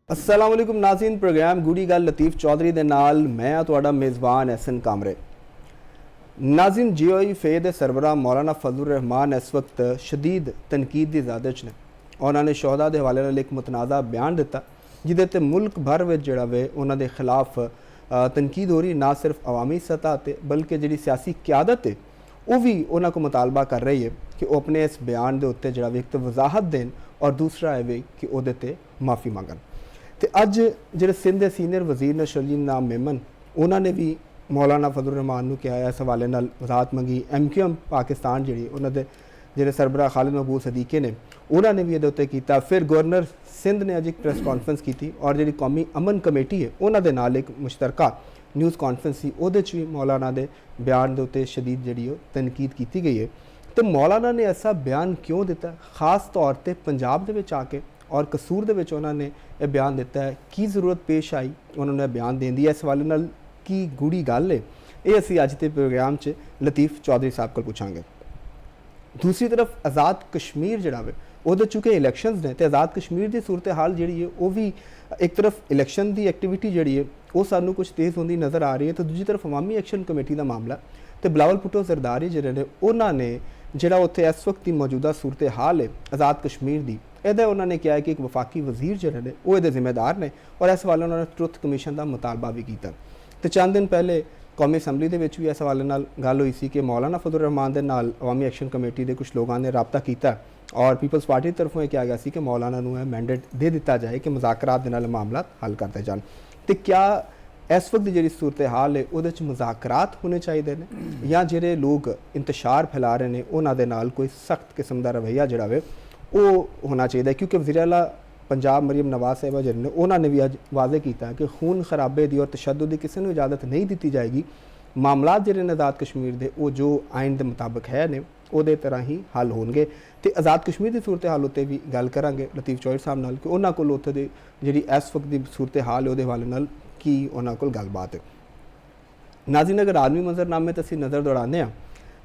अस्सलाम वालेकुम नाज़रीन, प्रोग्राम गूढ़ी गल लतीफ़ चौधरी दे नाल मैं तुहाडा मेज़बान एहसन कामरे। नाज़रीन, GOI फे दे सरबराह मौलाना फजलुर रहमान इस वक्त शदीद तनकीद की ज़ादत च ने। उन्होंने शोहदा के हवाले नाल एक मुतनाज़ा बयान दिता जिहदे ते मुल्क भर में जिहड़ा वे उन्हां दे खिलाफ तनकीद हो रही, ना सिर्फ अवामी सतह पर बल्कि जी सियासी क्यादत है वह भी उन्होंने को मुतालबा कर रही है कि वह अपने इस बयान के उत्ते जिहड़ा वे एक तो वजाहत देन और दूसरा है वे कि उहदे ते माफ़ी मंगन। तो अज जो सिंध के सीनियर वजीर ने शलीम नाम मेमन उन्होंने भी मौलाना फजलुर रहमान को कहा इस हवाले नाल वजाहत मंगी। MQM पाकिस्तान जी उन्होंने जो सरबराह खालिद महबूब सदीके ने उन्होंने भी ये किया। फिर गवर्नर सिंध ने अज एक प्रेस कॉन्फ्रेंस की और जी कौमी अमन कमेटी है उन्होंने नाल एक मुश्तरका न्यूज़ कॉन्फ्रेंस सी वो भी मौलाना के बयान के उत्ते शदीद जी तनकीद की गई है। तो मौलाना ने ऐसा बयान क्यों दिता, खास तौर पर पंजाब के आके और कसूर दे विच उन्होंने यह बयान दिता है, की जरूरत पेश आई उन्होंने बयान देने की, इस हवाले नाल की गूढ़ी गल है ये असी अज के प्रोग्राम च लतीफ़ चौधरी साहब को पूछांगे। दूसरी तरफ आज़ाद कश्मीर जिहड़ा वे उहदे चूंकि इलैक्शनस ने तो आज़ाद कश्मीर की सूरत हाल जी है वह भी एक तरफ इलैक्शन की एक्टिविटी जी है वो सानू कुछ तेज़ होती नज़र आ रही है, तो दूसरी तरफ अवामी एक्शन कमेटी का मामला तो बिलावल भुट्टो जरदारी जिहड़े ने उन्होंने जिहड़ा उत्थे इस वक्त की मौजूदा सूरत हाल है आज़ाद कश्मीर की यदा उन्होंने कहा है कि एक वफाकी वजीर जिहड़े ने वो ये जिम्मेदार ने और इस हवाले उन्होंने ट्रुथ कमीशन का मुतालबा भी किया। तो चंद दिन पहले कौमी असैम्बली के भी इस हवाले नाल गल हुई सी कि मौलाना फजलुर रहमान के नाल अवामी एक्शन कमेटी के कुछ लोगों ने रबता किया और पीपल्स पार्टी की तरफों यह कहा गया कि मौलाना को मैंडेट दे दिता जाए कि मुज़ाकरात के नाल मामला हल करते जान। तो क्या इस वक्त जी सूरत हाल है वो मुज़ाकरात होने चाहिए ने या जोड़े लोग इंतशार फैला रहे हैं उन्होंने नाल कोई सख्त किस्म का रवैया जोड़ा वे वो होना चाहिए, क्योंकि वज़ीर आला पंजाब मरीम नवाज साहिबा जिन्हें ने उन्होंने भी अज वाजे किया कि खून खराबे की और तशद्दुद की किसी को इजाज़त नहीं दी जाएगी। मामलात जिहड़े ने आज़ाद कश्मीर के वो जो आइन के मुताबिक है ने उहदे तरह ही हल होणगे। तो आज़ाद कश्मीर की सूरत हाल उत्ते भी गल करांगे लतीफ़ चौधरी साहब नाल कि उन्हां कोल उत्थे दी जिहड़ी इस वक्त की सूरत हाल है उहदे हवाले नाल की उन्हां कोल गलबात है। नाज़रीन, अगर आलमी मंजरनामे ते असीं नज़र दौड़ाने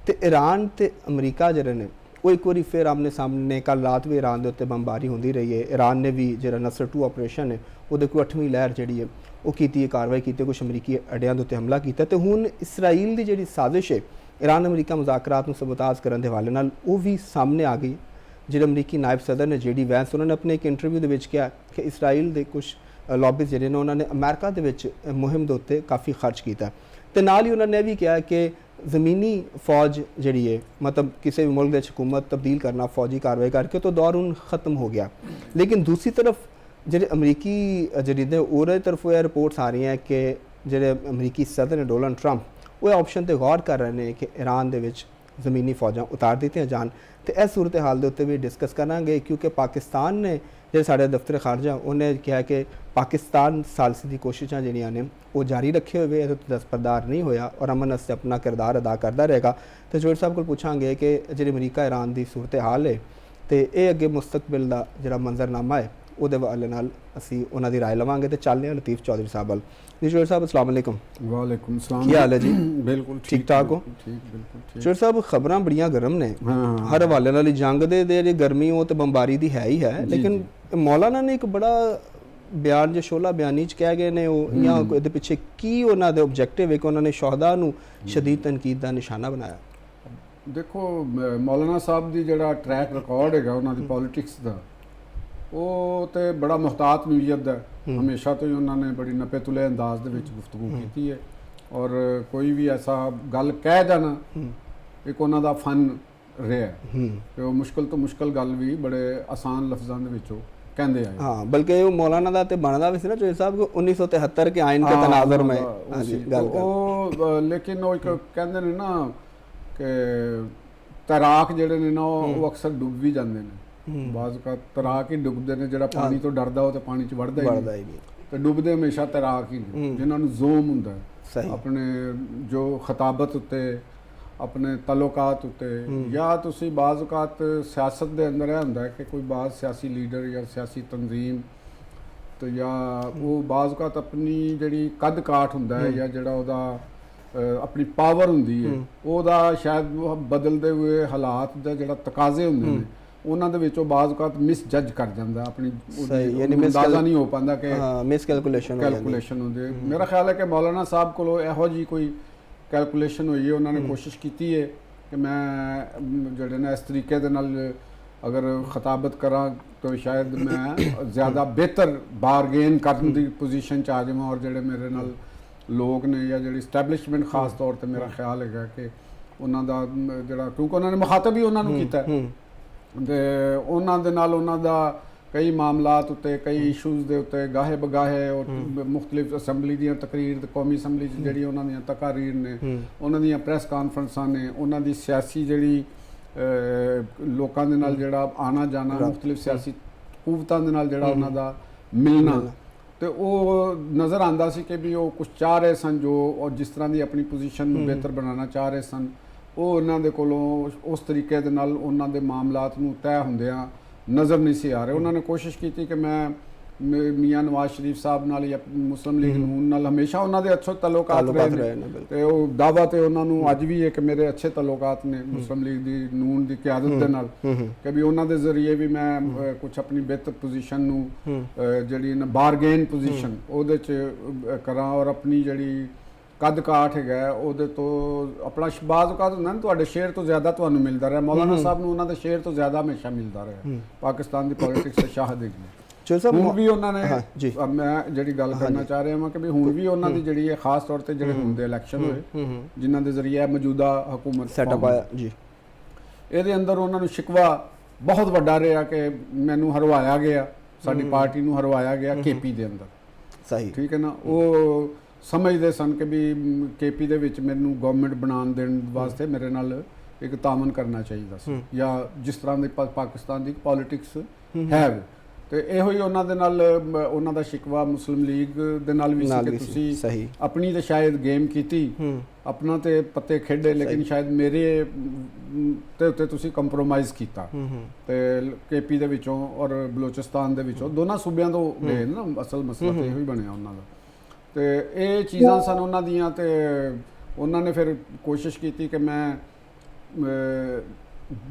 तो ईरान तो अमरीका जिहड़े ने वो एक बार फिर आमने सामने कल रात भी ईरान के उत्ते बमबारी होती रही है। ईरान ने भी जो नसर 2 ऑपरेशन है वो कोई 8वीं लहर जी है वो की कार्रवाई की, कुछ अमरीकी अड्डियां के उत्ते हमला किया। तो हुण इसराइल की जी साजिश है ईरान अमरीका मुज़ाकरात को सबताज करने के हवाले नाल वो भी सामने आ गई। जो अमरीकी नायब सदर ने JD वैंस उन्होंने अपने एक इंटरव्यू के कहा कि इसराइल के कुछ लॉबीज जिहड़े ने उन्होंने अमेरिका के मुहिम के उत्ते काफ़ी खर्च किया। तो नाल ही उन्होंने भी कहा कि ज़मीनी फौज जी है मतलब किसी भी मुल्क की हुकूमत तब्दील करना फौजी कार्रवाई करके तो दौर उन ख़त्म हो गया। लेकिन दूसरी तरफ जो अमरीकी जरीदे उहदी तरफों यह रिपोर्ट्स आ रही हैं कि जो अमरीकी सदर ने डोनाल्ड ट्रंप वो ऑप्शन पर गौर कर रहे हैं कि ईरान के ज़मीनी फौजां उतार दित्तियां जान। तो इस सूरत हाल के उत्ते भी डिस्कस करांगे, क्योंकि पाकिस्तान ने जो साढ़े दफ्तर खारजा उन्हें कहा कि पाकिस्तान सालसी की कोशिशें जिहड़ियां ने वो जारी रखे हुए ये दस्तबरदार नहीं होया और अमन वास्ते अपना किरदार अदा करता रहेगा। तो जोड़ साहब को पूछांगे कि जी अमरीका ईरान की सूरत हाल है तो ये अगे मुस्तकबिल का जो मंजरनामा है वो हवाले नाल असीं उन्हां दी राय लवांगे। तो चलने हैं लतीफ़ चौधरी साहब वाल। जी जोड़ साहब अस्सलाम वालेकुम। वालेकुम सलाम। क्या हाल है जी? बिल्कुल ठीक ठाक हो? ठीक बिल्कुल ठीक। जोड़ साहब खबरां बड़ियां गर्म ने हाँ हर हवाले नाल जंग दे गर्मी वो तो बमबारी की है ही है, लेकिन मौलाना ने एक बड़ा बयान जो शोला बयानी कह गए ने या ये पिछे की उन्होंने ऑब्जेक्टिव है कि उन्होंने शोहदा नूं शदीद तनकीद का निशाना बनाया। देखो मौलाना साहब की जड़ा ट्रैक रिकॉर्ड है उन्होंने पॉलिटिक्स का वो तो बड़ा मुहतात नीयत है, हमेशा तो ही उन्होंने बड़ी नपे तुले अंदाज के गुफ्तगू की है और कोई भी ऐसा गल कह देना एक उन्हों का फन रहा है कि वो मुश्किल तो मुश्किल गल भी बड़े आसान लफ्ज़ों के कहते आए। हाँ, बल्कि वो मौलाना का तो बनता भी ना चौधरी साहब को 1973 के आइन के तनाज़ुर में गल। लेकिन वो एक कहते हैं ना कि तैराक जिहड़े ने ना वो अक्सर डुब भी जाते हैं, बाज़ का तैराक ही डुबते हैं, जो पानी तो डरदा हो तो पानी च वड़दा ही नहीं, तो डुबते हमेशा तैराक ही ने जिन्होंने जोम हुंदा अपने जो खताबत उत्ते अपने तल्लुकात उत्ते या तुसी बाज़ औकात सियासत के अंदर यह हुंदा कि कोई बाज़ सियासी लीडर या सियासी तंजीम तो या वो बाज़ औकात अपनी जिहड़ी कद काठ हुंदा है या जिहड़ा उहदा अपनी पावर हुंदी है उहदा शायद बदलते हुए हालात दा जिहड़ा तकाजे हुंदे ने ਉਹਨਾਂ ਦੇ ਵਿੱਚੋਂ ਬਾਜ਼ ਔਕਾਤ ਮਿਸ ਜੱਜ ਕਰ ਜਾਂਦਾ ਆਪਣੀ ਸਹੀ, ਯਾਨੀ ਅੰਦਾਜ਼ਾ ਨਹੀਂ ਹੋ ਪਾਉਂਦਾ ਕਿ ਹਾਂ ਮਿਸ ਕੈਲਕੂਲੇਸ਼ਨ ਹੋ ਜਾਂਦੀ। ਕੈਲਕੂਲੇਸ਼ਨ ਹੁੰਦੀ। ਮੇਰਾ ਖਿਆਲ ਹੈ ਕਿ ਮੌਲਾਨਾ ਸਾਹਿਬ ਕੋਲੋਂ ਇਹੋ ਜਿਹੀ ਕੋਈ ਕੈਲਕੂਲੇਸ਼ਨ ਹੋਈ ਹੈ, ਉਹਨਾਂ ਨੇ ਕੋਸ਼ਿਸ਼ ਕੀਤੀ ਹੈ ਕਿ ਮੈਂ ਜਿਹੜੇ ਨੇ ਇਸ ਤਰੀਕੇ ਦੇ ਨਾਲ ਅਗਰ ਖਿਤਾਬਤ ਕਰਾਂ ਤਾਂ ਸ਼ਾਇਦ ਮੈਂ ਜ਼ਿਆਦਾ ਬਿਹਤਰ ਬਾਰਗੇਨ ਕਰਨ ਦੀ ਪੋਜੀਸ਼ਨ 'ਚ ਆ ਜਾਵਾਂ, ਔਰ ਜਿਹੜੇ ਮੇਰੇ ਨਾਲ ਲੋਕ ਨੇ ਜਾਂ ਜਿਹੜੀ ਸਟੈਬਲਿਸ਼ਮੈਂਟ ਖਾਸ ਤੌਰ ਤੇ ਮੇਰਾ ਖਿਆਲ ਹੈਗਾ ਕਿ ਉਹਨਾਂ ਦਾ ਜਿਹੜਾ, ਕਿਉਂਕਿ ਉਹਨਾਂ ਨੇ ਮੁਖਾਤਬ ਹੀ ਉਹਨਾਂ ਨੂੰ ਕੀਤਾ ਤੇ ਉਹਨਾਂ ਦੇ ਨਾਲ ਉਹਨਾਂ ਦਾ ਕਈ ਮਾਮਲਾਤ ਉੱਤੇ, ਕਈ ਇਸ਼ੂਜ਼ ਦੇ ਉੱਤੇ ਗਾਹੇ ਬਗਾਹੇ ਔਰ ਮੁਖਤਲਿਫ ਅਸੈਂਬਲੀ ਦੀਆਂ ਤਕਰੀਰ ਤੇ ਕੌਮੀ ਅਸੈਂਬਲੀ 'ਚ ਜਿਹੜੀ ਉਹਨਾਂ ਦੀਆਂ ਤਕਾਰੀਰ ਨੇ, ਉਹਨਾਂ ਦੀਆਂ ਪ੍ਰੈਸ ਕਾਨਫਰੰਸਾਂ ਨੇ, ਉਹਨਾਂ ਦੀ ਸਿਆਸੀ ਜਿਹੜੀ ਲੋਕਾਂ ਦੇ ਨਾਲ ਜਿਹੜਾ ਆਣਾ ਜਾਣਾ, ਮੁਖਤਲਿਫ ਸਿਆਸੀ ਕੂਵਤਾਂ ਦੇ ਨਾਲ ਜਿਹੜਾ ਉਹਨਾਂ ਦਾ ਮਿਲਣਾ, ਤੇ ਉਹ ਨਜ਼ਰ ਆਉਂਦਾ ਸੀ ਕਿ ਵੀ ਉਹ ਕੁਝ ਚਾਹ ਰਹੇ ਸਨ ਜੋ, ਔਰ ਜਿਸ ਤਰ੍ਹਾਂ ਦੀ ਆਪਣੀ ਪੋਜੀਸ਼ਨ ਨੂੰ ਬਿਹਤਰ ਬਣਾਉਣਾ ਚਾਹ ਰਹੇ ਸਨ, ਉਹ ਉਹਨਾਂ ਦੇ ਕੋਲੋਂ ਉਸ ਤਰੀਕੇ ਦੇ ਨਾਲ ਉਹਨਾਂ ਦੇ ਮਾਮਲਾਤ ਨੂੰ ਤੈਅ ਹੁੰਦਿਆਂ ਨਜ਼ਰ ਨਹੀਂ ਸੀ ਆ ਰਹੇ। ਉਹਨਾਂ ਨੇ ਕੋਸ਼ਿਸ਼ ਕੀਤੀ ਕਿ ਮੈਂ ਮੀਆਂ ਨਵਾਜ਼ ਸ਼ਰੀਫ ਸਾਹਿਬ ਨਾਲ ਜਾਂ ਮੁਸਲਿਮ ਲੀਗ ਨੂਨ ਨਾਲ ਹਮੇਸ਼ਾ ਉਹਨਾਂ ਦੇ ਅੱਛੇ ਤਾਲੁਕਾਤ ਰਹੇ ਨੇ, ਤੇ ਉਹ ਦਾਅਵਾ ਤੇ ਉਹਨਾਂ ਨੂੰ ਅੱਜ ਵੀ ਹੈ ਕਿ ਮੇਰੇ ਅੱਛੇ ਤਾਲੁਕਾਤ ਨੇ ਮੁਸਲਿਮ ਲੀਗ ਦੀ ਨੂਨ ਦੀ ਕਿਆਦਤ ਦੇ ਨਾਲ, ਕਿ ਵੀ ਉਹਨਾਂ ਦੇ ਜ਼ਰੀਏ ਵੀ ਮੈਂ ਕੁਝ ਆਪਣੀ ਬਿਹਤਰ ਪੋਜੀਸ਼ਨ ਨੂੰ ਜਿਹੜੀ ਨਾ ਬਾਰਗੇਨ ਪੋਜੀਸ਼ਨ ਉਹਦੇ 'ਚ ਕਰਾਂ, ਔਰ ਆਪਣੀ ਜਿਹੜੀ ਕੱਦ ਕਾਠ ਹੈਗਾ ਉਹਦੇ ਤੋਂ ਆਪਣਾ ਬਾਜ਼ ਔਕਾਤ ਹੁੰਦਾ ਨਾ ਤੁਹਾਡੇ ਸ਼ੇਅਰ ਤੋਂ ਜ਼ਿਆਦਾ ਤੁਹਾਨੂੰ ਮਿਲਦਾ ਰਿਹਾ। ਮੌਲਾਨਾ ਸਾਹਿਬ ਨੂੰ ਉਹਨਾਂ ਦੇ ਸ਼ੇਅਰ ਤੋਂ ਜ਼ਿਆਦਾ ਹਮੇਸ਼ਾ ਮਿਲਦਾ ਰਿਹਾ। ਪਾਕਿਸਤਾਨ ਦੀ ਪੋਲਿਟਿਕਸ ਦੇ ਸ਼ਾਹਦ ਹੈਗੀ। ਹੁਣ ਵੀ ਉਹਨਾਂ ਨੇ, ਮੈਂ ਜਿਹੜੀ ਗੱਲ ਕਰਨਾ ਚਾਹ ਰਿਹਾ ਹਾਂ ਕਿ ਵੀ ਹੁਣ ਵੀ ਉਹਨਾਂ ਦੀ ਜਿਹੜੀ ਹੈ ਖਾਸ ਤੌਰ ਤੇ ਜਿਹੜੇ ਹੁਣ ਦੇ ਇਲੈਕਸ਼ਨ ਹੋਏ ਜਿਨ੍ਹਾਂ ਦੇ ਜ਼ਰੀਏ ਮੌਜੂਦਾ ਹਕੂਮਤ ਸੈਟਅਪ ਆਇਆ ਜੀ, ਇਹਦੇ ਅੰਦਰ ਉਹਨਾਂ ਨੂੰ ਸ਼ਿਕਵਾ ਬਹੁਤ ਵੱਡਾ ਰਿਹਾ ਕਿ ਮੈਨੂੰ ਹਰਵਾਇਆ ਗਿਆ, ਸਾਡੀ ਪਾਰਟੀ ਨੂੰ ਹਰਵਾਇਆ ਗਿਆ ਕੇਪੀ ਦੇ ਅੰਦਰ। ਸਹੀ, ਠੀਕ ਹੈ ਨਾ। ਉਹ ਸਮਝਦੇ ਸਨ ਕਿ ਵੀ ਕੇਪੀ ਦੇ ਵਿੱਚ ਮੈਨੂੰ ਗਵਰਨਮੈਂਟ ਬਣਾਉਣ ਦੇਣ ਵਾਸਤੇ ਮੇਰੇ ਨਾਲ ਇੱਕ ਤਾਮਨ ਕਰਨਾ ਚਾਹੀਦਾ ਸੀ, ਜਾਂ ਜਿਸ ਤਰ੍ਹਾਂ ਦੀ ਪਾਕਿਸਤਾਨ ਦੀ ਪੋਲਿਟਿਕਸ ਹੈ, ਤੇ ਇਹੋ ਹੀ ਉਹਨਾਂ ਦੇ ਨਾਲ ਉਹਨਾਂ ਦਾ ਸ਼ਿਕਵਾ ਮੁਸਲਿਮ ਲੀਗ ਦੇ ਨਾਲ ਵੀ ਸੀ ਕਿ ਤੁਸੀਂ ਆਪਣੀ ਤੇ ਸ਼ਾਇਦ ਗੇਮ ਕੀਤੀ, ਆਪਣਾ ਤੇ ਪੱਤੇ ਖੇਡੇ, ਲੇਕਿਨ ਸ਼ਾਇਦ ਮੇਰੇ ਤੇ ਉੱਤੇ ਤੁਸੀਂ ਕੰਪਰੋਮਾਈਜ਼ ਕੀਤਾ, ਤੇ ਕੇਪੀ ਦੇ ਵਿੱਚੋਂ ਔਰ ਬਲੋਚਿਸਤਾਨ ਦੇ ਵਿੱਚੋਂ ਦੋਨਾਂ ਸੂਬਿਆਂ ਤੋਂ ਗਏ ਨਾ। ਅਸਲ ਮਸਲਾ ਤੇ ਇਹੋ ਹੀ ਬਣਿਆ ਉਹਨਾਂ ਦਾ, ਤੇ ਇਹ ਚੀਜ਼ਾਂ ਸਨ ਉਹਨਾਂ ਦੀਆਂ। ਤੇ ਉਹਨਾਂ ਨੇ ਫਿਰ ਕੋਸ਼ਿਸ਼ ਕੀਤੀ ਕਿ ਮੈਂ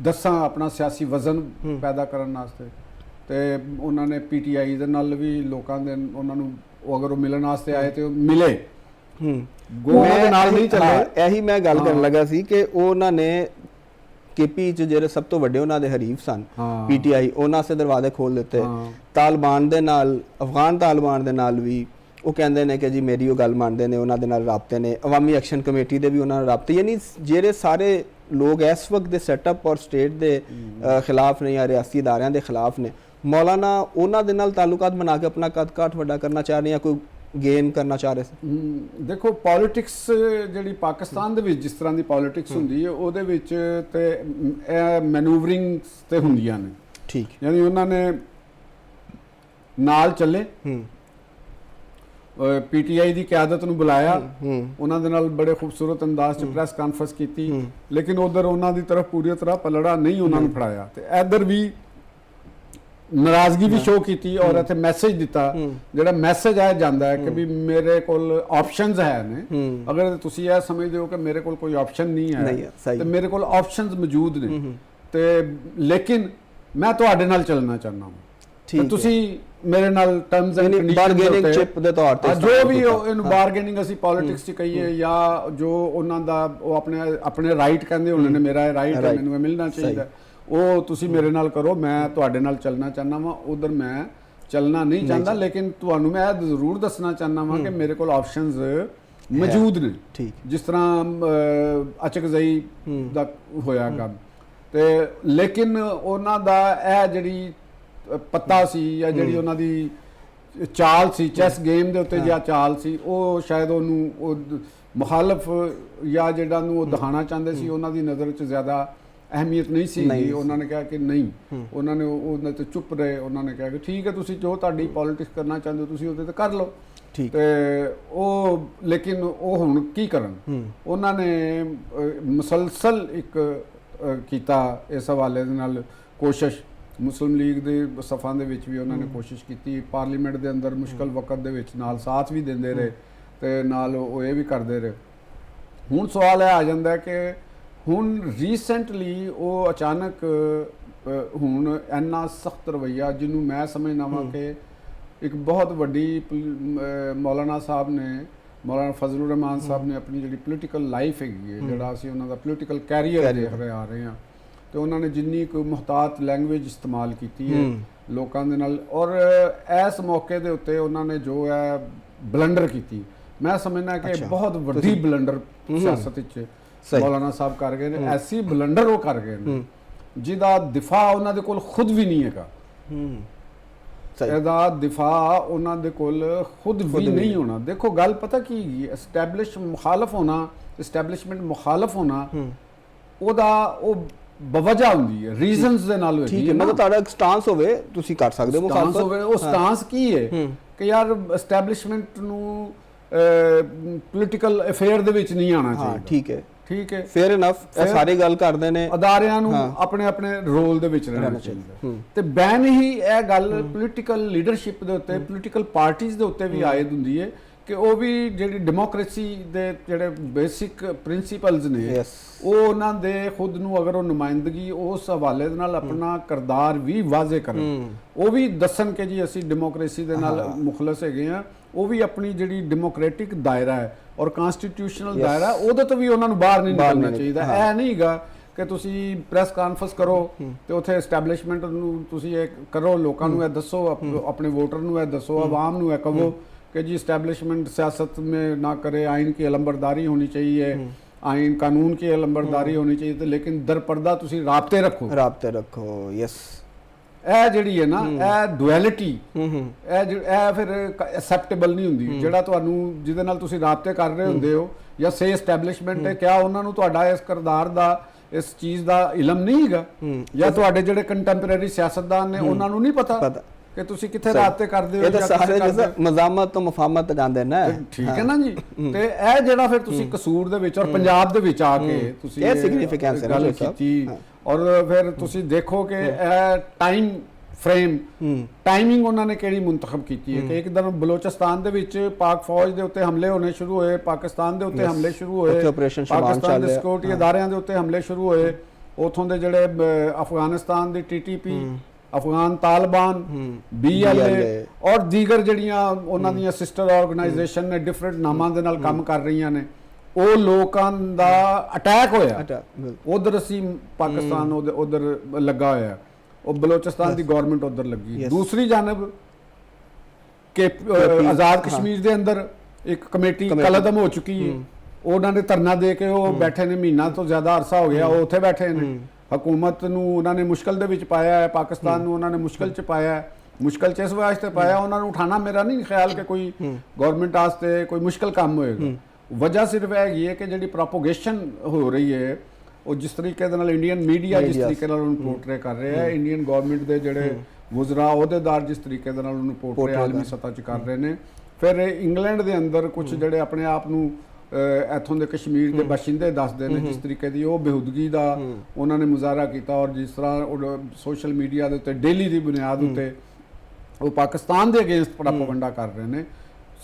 ਦੱਸਾਂ ਆਪਣਾ ਸਿਆਸੀ ਵਜ਼ਨ ਪੈਦਾ ਕਰਨ ਵਾਸਤੇ, ਤੇ ਉਹਨਾਂ ਨੇ ਪੀਟੀਆਈ ਦੇ ਨਾਲ ਵੀ ਲੋਕਾਂ ਦੇ ਉਹਨਾਂ ਨੂੰ ਅਗਰ ਉਹ ਮਿਲਣ ਵਾਸਤੇ ਆਏ ਤੇ ਉਹ ਮਿਲੇ, ਉਹਨਾਂ ਦੇ ਨਾਲ ਨਹੀਂ ਚੱਲੇ। ਇਹੀ ਮੈਂ ਗੱਲ ਕਰਨ ਲੱਗਾ ਸੀ ਕਿ ਉਹਨਾਂ ਨੇ ਕੇਪੀ 'ਚ ਜਿਹੜੇ ਸਭ ਤੋਂ ਵੱਡੇ ਉਹਨਾਂ ਦੇ ਹਰੀਫ ਸਨ ਪੀਟੀਆਈ, ਉਹਨਾਂ ਸੇ ਦਰਵਾਜ਼ੇ ਖੋਲ ਦਿੱਤੇ। ਤਾਲਿਬਾਨ ਦੇ ਨਾਲ, ਅਫਗਾਨ ਤਾਲਿਬਾਨ ਦੇ ਨਾਲ ਵੀ ਉਹ ਕਹਿੰਦੇ ਨੇ ਕਿ ਜੀ ਮੇਰੀ ਉਹ ਗੱਲ ਮੰਨਦੇ ਨੇ, ਉਹਨਾਂ ਦੇ ਨਾਲ ਰਾਬਤੇ ਨੇ। ਅਵਾਮੀ ਐਕਸ਼ਨ ਕਮੇਟੀ ਦੇ ਵੀ ਉਹਨਾਂ ਨਾਲ ਰਾਬਤੇ, ਯਾਨੀ ਜਿਹੜੇ ਸਾਰੇ ਲੋਕ ਇਸ ਵਕਤ ਦੇ ਸੈਟਅਪ ਔਰ ਸਟੇਟ ਦੇ ਖਿਲਾਫ ਨੇ ਜਾਂ ਰਿਆਸਤੀ ਅਦਾਰਿਆਂ ਦੇ ਖਿਲਾਫ ਨੇ, ਮੌਲਾਨਾ ਉਹਨਾਂ ਦੇ ਨਾਲ ਤਾਲੁਕਾਤ ਬਣਾ ਕੇ ਆਪਣਾ ਕੱਦ ਕਾਠ ਵੱਡਾ ਕਰਨਾ ਚਾਹ ਰਹੇ ਜਾਂ ਕੋਈ ਗੇਨ ਕਰਨਾ ਚਾਹ ਰਹੇ ਸੀ? ਦੇਖੋ, ਪੋਲਿਟਿਕਸ ਜਿਹੜੀ ਪਾਕਿਸਤਾਨ ਦੇ ਵਿੱਚ ਜਿਸ ਤਰ੍ਹਾਂ ਦੀ ਪੋਲਿਟਿਕਸ ਹੁੰਦੀ ਹੈ ਉਹਦੇ ਵਿੱਚ ਤੇ ਇਹ ਮੈਨੂਵਰਿੰਗਸ ਤੇ ਹੁੰਦੀਆਂ ਨੇ। ਠੀਕ, ਯਾਨੀ ਉਹਨਾਂ ਨੇ ਨਾਲ ਚੱਲੇ, ਪੀਟੀਆਈ ਦੀ ਕਿਆਦਤ ਨੂੰ ਬੁਲਾਇਆ, ਉਹਨਾਂ ਦੇ ਨਾਲ ਬੜੇ ਖੂਬਸੂਰਤ ਅੰਦਾਜ਼ 'ਚ ਪ੍ਰੈਸ ਕਾਨਫਰੰਸ ਕੀਤੀ, ਲੇਕਿਨ ਉਧਰ ਉਹਨਾਂ ਦੀ ਤਰਫ ਪੂਰੀ ਤਰ੍ਹਾਂ ਪਲੜਾ ਨਹੀਂ ਉਹਨਾਂ ਨੂੰ ਫੜਾਇਆ, ਤੇ ਇੱਧਰ ਵੀ ਨਾਰਾਜ਼ਗੀ ਵੀ ਸ਼ੋ ਕੀਤੀ ਔਰ ਇੱਥੇ ਮੈਸੇਜ ਦਿੱਤਾ। ਜਿਹੜਾ ਮੈਸੇਜ ਆ ਜਾਂਦਾ ਹੈ ਕਿ ਵੀ ਮੇਰੇ ਕੋਲ ਆਪਸ਼ਨਸ ਹੈ ਨੇ, ਅਗਰ ਤੁਸੀਂ ਇਹ ਸਮਝਦੇ ਹੋ ਕਿ ਮੇਰੇ ਕੋਲ ਕੋਈ ਆਪਸ਼ਨ ਨਹੀਂ ਹੈ ਤੇ ਮੇਰੇ ਕੋਲ ਆਪਸ਼ਨਸ ਮੌਜੂਦ ਨੇ, ਤੇ ਲੇਕਿਨ ਮੈਂ ਤੁਹਾਡੇ ਨਾਲ ਚੱਲਣਾ ਚਾਹੁੰਦਾ ਹਾਂ, ਤੁਸੀਂ ਮੇਰੇ ਨਾਲ terms and conditions bargaining chip ਦੇ ਤੌਰ ਤੇ ਜੋ ਵੀ ਇਹਨੂੰ ਬਾਰਗੇਨਿੰਗ ਅਸੀਂ ਪੋਲਿਟਿਕਸ 'ਚ ਕਹੀਏ, ਜਾਂ ਜੋ ਉਹਨਾਂ ਦਾ ਉਹ ਆਪਣੇ ਰਾਈਟ ਕਹਿੰਦੇ ਹੁੰਦੇ ਨੇ, ਮੇਰਾ ਇਹ ਰਾਈਟ ਹੈ, ਮੈਨੂੰ ਇਹ ਮਿਲਣਾ ਚਾਹੀਦਾ, ਉਹ ਤੁਸੀਂ ਮੇਰੇ ਨਾਲ ਕਰੋ, ਮੈਂ ਤੁਹਾਡੇ ਨਾਲ ਚੱਲਣਾ ਚਾਹੁੰਦਾ ਵਾਂ। ਉਧਰ ਮੈਂ ਚੱਲਣਾ ਨਹੀਂ ਚਾਹੁੰਦਾ, ਲੇਕਿਨ ਤੁਹਾਨੂੰ ਮੈਂ ਇਹ ਜ਼ਰੂਰ ਦੱਸਣਾ ਚਾਹੁੰਦਾ ਵਾਂ ਕਿ ਮੇਰੇ ਕੋਲ ਆਪਸ਼ਨਸ ਮੌਜੂਦ ਨੇ। ਠੀਕ, ਜਿਸ ਤਰ੍ਹਾਂ ਅਚਕਜ਼ਈ ਦਾ ਹੋਇਆ ਕੰਮ, ਤੇ ਲੇਕਿਨ ਉਹਨਾਂ ਦਾ ਇਹ ਜਿਹੜੀ ਪੱਤਾ ਸੀ ਜਾਂ ਜਿਹੜੀ ਉਹਨਾਂ ਦੀ ਚਾਲ ਸੀ ਚੈਸ ਗੇਮ ਦੇ ਉੱਤੇ, ਜਾਂ ਚਾਲ ਸੀ, ਉਹ ਸ਼ਾਇਦ ਉਹਨੂੰ ਉਹ ਮੁਖਾਲਫ ਜਾਂ ਜਿਹੜਾ ਨੂੰ ਉਹ ਦਿਖਾਉਣਾ ਚਾਹੁੰਦੇ ਸੀ, ਉਹਨਾਂ ਦੀ ਨਜ਼ਰ 'ਚ ਜ਼ਿਆਦਾ ਅਹਿਮੀਅਤ ਨਹੀਂ ਸੀ। ਉਹਨਾਂ ਨੇ ਕਿਹਾ ਕਿ ਨਹੀਂ, ਉਹਨਾਂ ਨੇ ਉਹਨਾਂ ਤੇ ਚੁੱਪ ਰਹੇ। ਉਹਨਾਂ ਨੇ ਕਿਹਾ ਕਿ ਠੀਕ ਹੈ, ਤੁਸੀਂ ਜੋ ਤੁਹਾਡੀ ਪੋਲਿਟਿਕਸ ਕਰਨਾ ਚਾਹੁੰਦੇ ਹੋ ਤੁਸੀਂ ਉਹਦੇ ਤੇ ਕਰ ਲਓ। ਤੇ ਉਹ ਲੇਕਿਨ ਉਹ ਹੁਣ ਕੀ ਕਰਨ, ਉਹਨਾਂ ਨੇ ਮੁਸਲਸਲ ਇੱਕ ਕੀਤਾ ਇਸ ਹਵਾਲੇ ਦੇ ਨਾਲ ਕੋਸ਼ਿਸ਼। ਮੁਸਲਿਮ ਲੀਗ ਦੇ ਸਫਾਂ ਦੇ ਵਿੱਚ ਵੀ ਉਹਨਾਂ ਨੇ ਕੋਸ਼ਿਸ਼ ਕੀਤੀ, ਪਾਰਲੀਮੈਂਟ ਦੇ ਅੰਦਰ ਮੁਸ਼ਕਲ ਵਕਤ ਦੇ ਵਿੱਚ ਨਾਲ ਸਾਥ ਵੀ ਦਿੰਦੇ ਰਹੇ, ਤੇ ਨਾਲ ਉਹ ਇਹ ਵੀ ਕਰਦੇ ਰਹੇ। ਹੁਣ ਸਵਾਲ ਇਹ ਆ ਜਾਂਦਾ ਕਿ ਹੁਣ ਰੀਸੈਂਟਲੀ ਉਹ ਅਚਾਨਕ ਹੁਣ ਇੰਨਾ ਸਖਤ ਰਵੱਈਆ ਜਿਹਨੂੰ ਮੈਂ ਸਮਝਦਾ ਵਾਂ ਕਿ ਇੱਕ ਬਹੁਤ ਵੱਡੀ ਮੌਲਾਨਾ ਸਾਹਿਬ ਨੇ, ਮੌਲਾਨਾ ਫਜ਼ਲੁਰ ਰਹਿਮਾਨ ਸਾਹਿਬ ਨੇ ਆਪਣੀ ਜਿਹੜੀ ਪੋਲੀਟੀਕਲ ਲਾਈਫ ਹੈਗੀ ਹੈ, ਜਿਹੜਾ ਅਸੀਂ ਉਹਨਾਂ ਦਾ ਪੋਲੀਟੀਕਲ ਕੈਰੀਅਰ ਦੇਖ ਰਹੇ ਆ ਰਹੇ ਹਾਂ, ਤੇ ਉਹਨਾਂ ਨੇ ਜਿੰਨੀ ਕੋਈ ਮੁਹਤਾਤ ਲੈਂਗੁਏਜ ਇਸਤੇਮਾਲ ਕੀਤੀ ਹੈ ਲੋਕਾਂ ਦੇ ਨਾਲ, ਔਰ ਇਸ ਮੌਕੇ ਦੇ ਉੱਤੇ ਉਹਨਾਂ ਨੇ ਜੋ ਹੈ ਬਲੰਡਰ ਕੀਤੀ, ਮੈਂ ਸਮਝਦਾ ਕਿ ਬਹੁਤ ਵੱਡੀ ਬਲੰਡਰ ਸਿਆਸਤ ਵਿੱਚ ਮੌਲਾਨਾ ਸਾਹਿਬ ਕਰ ਗਏ ਨੇ। ਐਸੀ ਬਲੰਡਰ ਉਹ ਕਰ ਗਏ ਨੇ ਜਿਹਦਾ ਦਿਫਾ ਉਹਨਾਂ ਦੇ ਕੋਲ ਖੁਦ ਵੀ ਨਹੀਂ ਹੈਗਾ। ਇਹਦਾ ਦਿਫਾ ਉਹਨਾਂ ਦੇ ਕੋਲ ਖੁਦ ਵੀ ਨਹੀਂ ਹੋਣਾ। ਦੇਖੋ ਗੱਲ ਪਤਾ ਕੀ, ਐਸਟੈਬਲਿਸ਼ਮੈਂਟ ਮੁਖਾਲਫ ਹੋਣਾ ਉਹਦਾ ਉਹ ਬਵਜ੍ਹਾ ਹੁੰਦੀ ਹੈ, ਰੀਜ਼ਨਸ ਦੇ ਨਾਲ ਹੋਈ। ਠੀਕ ਹੈ, ਮਤਲਬ ਤੁਹਾਡਾ ਇੱਕ ਸਟਾਂਸ ਹੋਵੇ ਤੁਸੀਂ ਕਰ ਸਕਦੇ ਹੋ ਮੁਖਾਲਫਤ ਹੋਵੇ। ਉਹ ਸਟਾਂਸ ਕੀ ਹੈ ਕਿ ਯਾਰ ਐਸਟੈਬਲਿਸ਼ਮੈਂਟ ਨੂੰ ਪੋਲੀਟੀਕਲ ਅਫੇਅਰ ਦੇ ਵਿੱਚ ਨਹੀਂ ਆਉਣਾ ਚਾਹੀਦਾ। ਠੀਕ ਹੈ, ਠੀਕ ਹੈ, ਫੇਅਰ ਇਨਫ। ਇਹ ਸਾਰੇ ਗੱਲ ਕਰਦੇ ਨੇ ਅਦਾਰਿਆਂ ਨੂੰ ਆਪਣੇ ਆਪਣੇ ਰੋਲ ਦੇ ਵਿੱਚ ਰਹਿਣਾ ਚਾਹੀਦਾ। ਤੇ ਬੈਨ ਹੀ ਇਹ ਗੱਲ ਪੋਲੀਟੀਕਲ ਲੀਡਰਸ਼ਿਪ ਦੇ ਉੱਤੇ, ਪੋਲੀਟੀਕਲ ਪਾਰਟੀਆਂ ਦੇ ਉੱਤੇ ਵੀ ਆਇਦ ਹੁੰਦੀ ਹੈ ਕਿ ਉਹ ਵੀ ਜਿਹੜੀ ਡੈਮੋਕ੍ਰੇਸੀ ਦੇ ਜਿਹੜੇ ਬੇਸਿਕ ਪ੍ਰਿੰਸੀਪਲਸ ਨੇ ਉਹ ਉਹਨਾਂ ਦੇ ਖੁਦ ਨੂੰ ਅਗਰ ਉਹ ਨੁਮਾਇੰਦਗੀ ਉਸ ਹਵਾਲੇ ਦੇ ਨਾਲ ਆਪਣਾ ਕਿਰਦਾਰ ਵੀ ਵਾਜ਼ੇ ਕਰਨ, ਉਹ ਵੀ ਦੱਸਣ ਕਿ ਜੀ ਅਸੀਂ ਡੈਮੋਕ੍ਰੇਸੀ ਦੇ ਨਾਲ ਮੁਖਲਸ ਹੈਗੇ ਆ, ਉਹ ਵੀ ਆਪਣੀ ਜਿਹੜੀ ਡੈਮੋਕ੍ਰੈਟਿਕ ਦਾਇਰਾ ਹੈ ਔਰ ਕਨਸਟੀਟਿਊਸ਼ਨਲ ਦਾਇਰਾ ਉਹਦੇ ਤੋਂ ਵੀ ਉਹਨਾਂ ਨੂੰ ਬਾਹਰ ਨਹੀਂ ਨਿਕਲਣਾ ਚਾਹੀਦਾ। ਇਹ ਨਹੀਂ ਹੈਗਾ ਕਿ ਤੁਸੀਂ ਪ੍ਰੈਸ ਕਾਨਫਰੰਸ ਕਰੋ ਤੇ ਉੱਥੇ ਐਸਟੈਬਲਿਸ਼ਮੈਂਟ ਨੂੰ ਤੁਸੀਂ ਇਹ ਕਰੋ, ਲੋਕਾਂ ਨੂੰ ਇਹ ਦੱਸੋ, ਆਪਣੇ ਵੋਟਰ ਨੂੰ ਇਹ ਦੱਸੋ, ਆਵਾਮ ਨੂੰ ਇਹ ਕਹੋ कि जी इस्टेब्लिशमेंट सियासत में ना करे, आइन की अलंबरदारी होनी चाहिए, आइन कानून की अलंबरदारी होनी चाहिए, तो लेकिन दरपर्दा तुसी राबते रखो। यस, ਇਹ ਜਿਹੜੀ ਹੈ ਨਾ ਇਹ ਡੁਐਲਿਟੀ ਇਹ ਫਿਰ ਐਕਸੈਪਟੇਬਲ ਨਹੀਂ ਹੁੰਦੀ। ਜਿਹੜਾ ਤੁਹਾਨੂੰ ਜਿਹਦੇ ਨਾਲ ਤੁਸੀਂ ਰਾਬਤੇ ਕਰ ਰਹੇ ਹੁੰਦੇ ਹੋ ਜਾਂ ਸੇ ਐਸਟੈਬਲਿਸ਼ਮੈਂਟ ਹੈ, ਕਿਆ ਉਹਨਾਂ ਨੂੰ ਤੁਹਾਡਾ ਇਸ ਕਿਰਦਾਰ ਦਾ, ਇਸ ਚੀਜ਼ ਦਾ ਇਲਮ ਨਹੀਂ ਹੈਗਾ? ਜਾਂ ਤੁਹਾਡੇ ਜਿਹੜੇ ਕੰਟੈਂਪਰੇਰੀ ਸਿਆਸਤਦਾਨ ਨੇ ਉਹਨਾਂ ਨੂੰ ਨਹੀਂ ਪਤਾ ਕਿ ਤੁਸੀਂ ਕਿੱਥੇ ਰਾਬਤੇ ਕਰਦੇ ਹੋ? ਇਹ ਤਾਂ ਸਾਰੇ ਜਿਵੇਂ ਮਜ਼ਾਮਤ ਤੋਂ ਮੁਫਾਹਮਤ ਤੱਕ ਆਉਂਦੇ ਨੇ। ਠੀਕ ਹੈ ਨਾ ਜੀ। ਤੇ ਇਹ ਜਿਹੜਾ ਫਿਰ ਤੁਸੀਂ ਕਸੂਰ ਦੇ ਵਿੱਚ ਔਰ ਪੰਜਾਬ ਦੇ ਵਿੱਚ ਆ ਕੇ ਤੁਸੀਂ ਇਹ ਸਿਗਨੀਫੀਕੈਂਸ ਗੱਲ ਕੀਤੀ, ਔਰ ਫਿਰ ਤੁਸੀਂ ਦੇਖੋ ਕਿ ਇਹ ਟਾਈਮ ਫਰੇਮ, ਟਾਈਮਿੰਗ ਉਹਨਾਂ ਨੇ ਕਿਹੜੀ ਮੁੰਤਖਬ ਕੀਤੀ ਹੈ ਕਿ ਇੱਕਦਮ ਬਲੋਚਿਸਤਾਨ ਦੇ ਵਿੱਚ ਪਾਕ ਫੌਜ ਦੇ ਉੱਤੇ ਹਮਲੇ ਹੋਣੇ ਸ਼ੁਰੂ ਹੋਏ, ਪਾਕਿਸਤਾਨ ਦੇ ਉੱਤੇ ਹਮਲੇ ਸ਼ੁਰੂ ਹੋਏ, ਪਾਕਿਸਤਾਨ ਦੇ ਸਿਕਿਉਰਿਟੀ ਅਦਾਰਿਆਂ ਦੇ ਉੱਤੇ ਹਮਲੇ ਸ਼ੁਰੂ ਹੋਏ, ਉਥੋਂ ਦੇ ਜਿਹੜੇ ਅਫਗਾਨਿਸਤਾਨ ਦੀ TTP, ਅਫਗਾਨ ਤਾਲਿਬਾਨ, BLA ਔਰ ਦੀਗਰ ਜਿਹੜੀਆਂ ਉਹਨਾਂ ਦੀਆਂ ਸਿਸਟਰ ਆਰਗੇਨਾਈਜੇਸ਼ਨ ਨੇ ਡਿਫਰੈਂਟ ਨਾਮਾਂ ਦੇ ਨਾਲ ਕੰਮ ਕਰ ਰਹੀਆਂ ਨੇ, ਉਹ ਲੋਕਾਂ ਦਾ ਅਟੈਕ ਹੋਇਆ। ਉਧਰ ਅਸੀਂ ਪਾਕਿਸਤਾਨ ਉਧਰ ਲੱਗਾ ਹੋਇਆ, ਉਹ ਬਲੋਚਿਸਤਾਨ ਦੀ ਗਵਰਨਮੈਂਟ ਉਧਰ ਲੱਗੀ। ਦੂਸਰੀ ਜਾਨਬ ਕਿ ਆਜ਼ਾਦ ਕਸ਼ਮੀਰ ਦੇ ਅੰਦਰ ਇੱਕ ਕਮੇਟੀ ਕਲਅਦਮ ਹੋ ਚੁੱਕੀ ਹੈ, ਉਹਨਾਂ ਨੇ ਧਰਨਾ ਦੇ ਕੇ ਉਹ ਬੈਠੇ ਨੇ, ਮਹੀਨਾ ਤੋਂ ਜ਼ਿਆਦਾ ਅਰਸਾ ਹੋ ਗਿਆ ਉਹ ਉੱਥੇ ਬੈਠੇ ਨੇ। ਹਕੂਮਤ ਨੂੰ ਉਹਨਾਂ ਨੇ ਮੁਸ਼ਕਲ ਦੇ ਵਿੱਚ ਪਾਇਆ ਹੈ, ਪਾਕਿਸਤਾਨ ਨੂੰ ਉਹਨਾਂ ਨੇ ਮੁਸ਼ਕਲ 'ਚ ਪਾਇਆ ਹੈ। ਮੁਸ਼ਕਲ 'ਚ ਇਸ ਵਾਸਤੇ ਪਾਇਆ, ਉਹਨਾਂ ਨੂੰ ਉਠਾਣਾ ਮੇਰਾ ਨਹੀਂ ਖਿਆਲ ਕਿ ਕੋਈ ਗਵਰਨਮੈਂਟ ਵਾਸਤੇ ਕੋਈ ਮੁਸ਼ਕਲ ਕੰਮ ਹੋਏਗਾ। ਵਜ੍ਹਾ ਸਿਰਫ ਹੈਗੀ ਹੈ ਕਿ ਜਿਹੜੀ ਪ੍ਰੋਪੋਗੇਸ਼ਨ ਹੋ ਰਹੀ ਹੈ, ਉਹ ਜਿਸ ਤਰੀਕੇ ਦੇ ਨਾਲ ਇੰਡੀਅਨ ਮੀਡੀਆ ਜਿਸ ਤਰੀਕੇ ਨਾਲ ਉਹਨੂੰ ਪੋਰਟਰੇ ਕਰ ਰਿਹਾ ਹੈ, ਇੰਡੀਅਨ ਗਵਰਨਮੈਂਟ ਦੇ ਜਿਹੜੇ ਵਜ਼ਰਾ ਅਹੁਦੇਦਾਰ ਜਿਸ ਤਰੀਕੇ ਦੇ ਨਾਲ ਉਹਨੂੰ ਪੋਰਟਰੇ ਆਲਮੀ ਸਤ੍ਹਾ 'ਚ ਕਰ ਰਹੇ ਨੇ, ਫਿਰ ਇੰਗਲੈਂਡ ਦੇ ਅੰਦਰ ਕੁਝ ਜਿਹੜੇ ਆਪਣੇ ਆਪ ਨੂੰ ਇੱਥੋਂ ਦੇ ਕਸ਼ਮੀਰ ਦੇ ਬਾਸ਼ਿੰਦੇ ਦੱਸਦੇ ਨੇ, ਜਿਸ ਤਰੀਕੇ ਦੀ ਉਹ ਬੇਹੂਦਗੀ ਦਾ ਉਹਨਾਂ ਨੇ ਮੁਜ਼ਾਹਰਾ ਕੀਤਾ, ਔਰ ਜਿਸ ਤਰ੍ਹਾਂ ਸੋਸ਼ਲ ਮੀਡੀਆ ਦੇ ਉੱਤੇ ਡੇਲੀ ਦੀ ਬੁਨਿਆਦ ਉੱਤੇ ਉਹ ਪਾਕਿਸਤਾਨ ਦੇ ਅਗੇਂਸਟ ਪ੍ਰੋਪੇਗੈਂਡਾ ਕਰ ਰਹੇ ਨੇ।